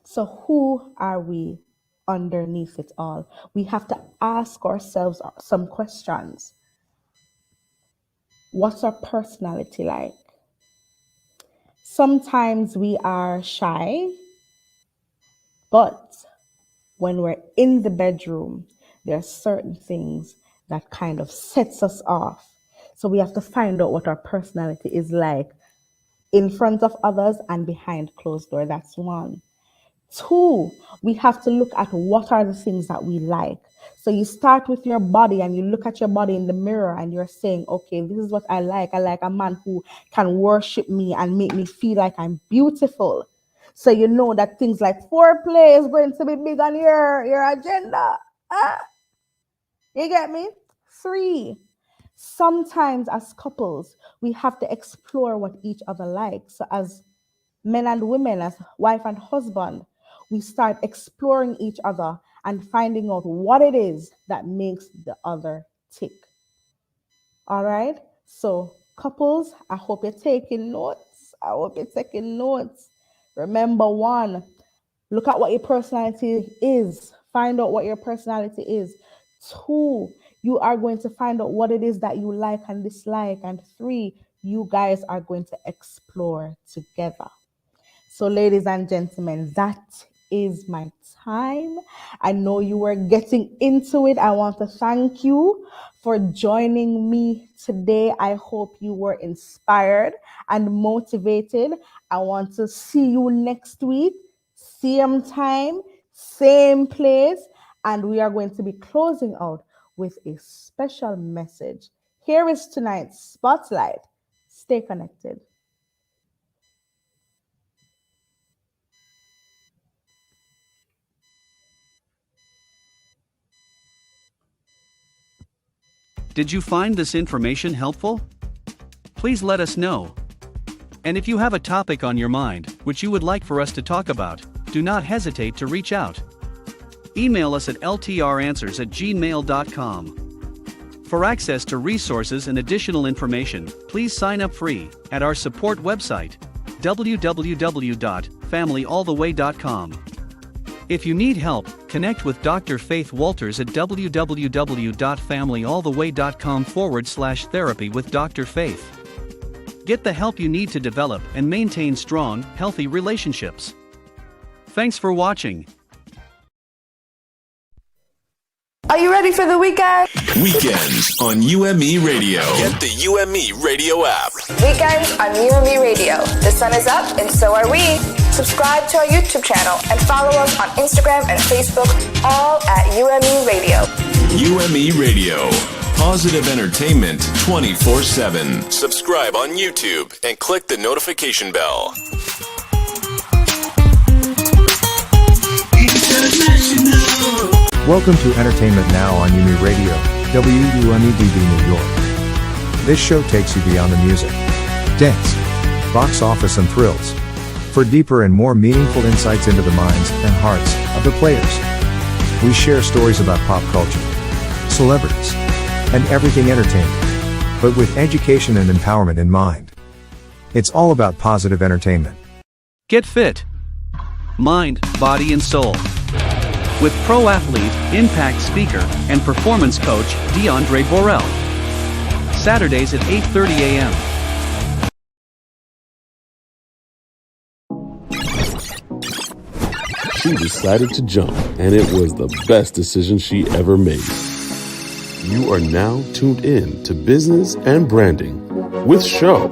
Speaker 11: So who are we underneath it all? We have to ask ourselves some questions. What's our personality like? Sometimes we are shy, but when we're in the bedroom, there are certain things that kind of sets us off. So we have to find out what our personality is like in front of others and behind closed door. That's one. Two, we have to look at what are the things that we like. So you start with your body and you look at your body in the mirror and you're saying, okay, this is what I like. I like a man who can worship me and make me feel like I'm beautiful. So you know that things like foreplay is going to be big on your agenda. You get me? Three, sometimes as couples, we have to explore what each other likes. So as men and women, as wife and husband, we start exploring each other and finding out what it is that makes the other tick. All right? So, couples, I hope you're taking notes. Remember, one, look at what your personality is. Find out what your personality is. Two, you are going to find out what it is that you like and dislike. And three, you guys are going to explore together. So, ladies and gentlemen, that is my time. I know you were getting into it. I want to thank you for joining me today. I hope you were inspired and motivated. I want to see you next week, same time, same place, and we are going to be closing out with a special message. Here is tonight's spotlight. Stay connected.
Speaker 6: Did you find this information helpful? Please let us know. And if you have a topic on your mind, which you would like for us to talk about, do not hesitate to reach out. Email us at ltranswers@gmail.com. For access to resources and additional information, please sign up free at our support website, www.familyalltheway.com. If you need help, connect with Dr. Faith Walters at www.familyalltheway.com/therapy with Dr. Faith. Get the help you need to develop and maintain strong, healthy relationships. Thanks for watching.
Speaker 12: Are you ready for the weekend?
Speaker 3: Weekends on UME Radio. Get the UME Radio app.
Speaker 12: Weekends on UME Radio. The sun is up and so are we. Subscribe to our YouTube channel and follow us on Instagram and Facebook, all at UME Radio.
Speaker 3: UME Radio. Positive entertainment 24/7. Subscribe on YouTube and click the notification bell.
Speaker 10: Welcome to Entertainment Now on UMERADIO, WUMEDB New York. This show takes you beyond the music, dance, box office and thrills, for deeper and more meaningful insights into the minds and hearts of the players. We share stories about pop culture, celebrities, and everything entertainment, but with education and empowerment in mind. It's all about positive entertainment.
Speaker 6: Get fit. Mind, body, and soul. With pro athlete, impact speaker, and performance coach DeAndre Borrell. Saturdays at 8:30 a.m.
Speaker 13: She decided to jump, and it was the best decision she ever made. You are now tuned in to Business and Branding with Show.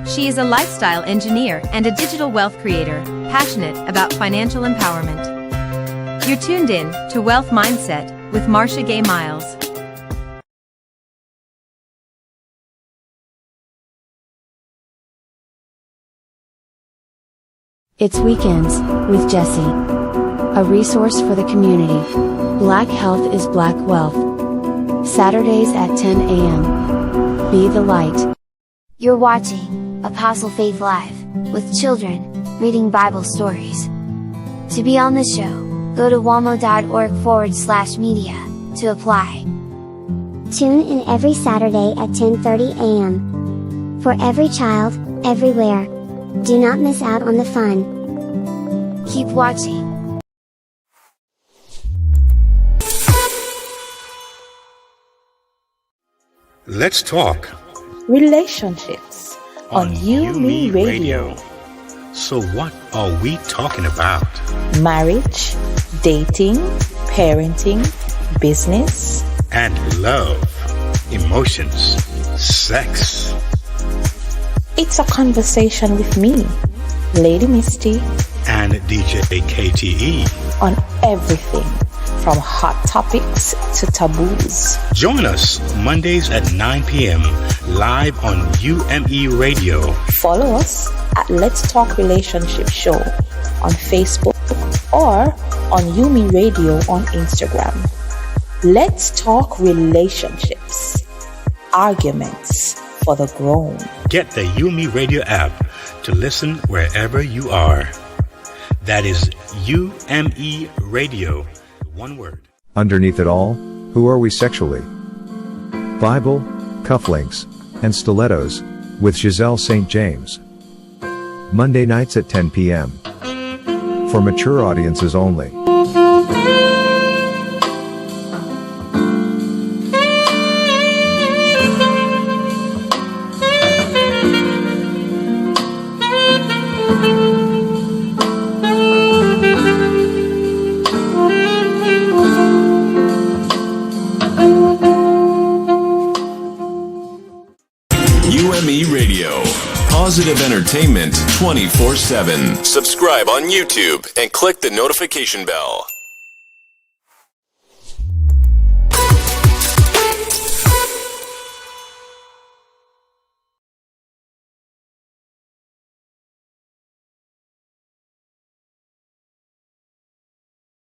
Speaker 5: She is a lifestyle engineer and a digital wealth creator, passionate about financial empowerment. You're tuned in to Wealth Mindset with Marcia Gay Miles.
Speaker 14: It's Weekends with Jessie, a resource for the community. Black Health is Black Wealth. Saturdays at 10 a.m. Be the light.
Speaker 15: You're watching Apostle Faith Live, with children, reading Bible stories. To be on the show, go to wamo.org/media, to apply.
Speaker 16: Tune in every Saturday at 10:30 a.m. For every child, everywhere. Do not miss out on the fun.
Speaker 15: Keep watching.
Speaker 17: Let's talk
Speaker 2: relationships on UMERADIO.
Speaker 17: So what are we talking about?
Speaker 2: Marriage, dating, parenting, business,
Speaker 17: and love, emotions, sex.
Speaker 2: It's a conversation with me, Lady Misty,
Speaker 17: and DJ KTE
Speaker 2: on everything from hot topics to taboos.
Speaker 17: Join us Mondays at 9 p.m. live on UMERadio.
Speaker 2: Follow us at Let's Talk Relationship Show on Facebook or on UMERadio on Instagram. Let's talk relationships, arguments for the grown.
Speaker 17: Get the UMERadio app to listen wherever you are. That is UMERadio. One word.
Speaker 10: Underneath it all, who are we sexually? Bible, cufflinks, and stilettos, with Giselle St. James. Monday nights at 10 p.m. For mature audiences only.
Speaker 3: UMERadio. Positive entertainment 24/7. Subscribe on YouTube and click the notification bell.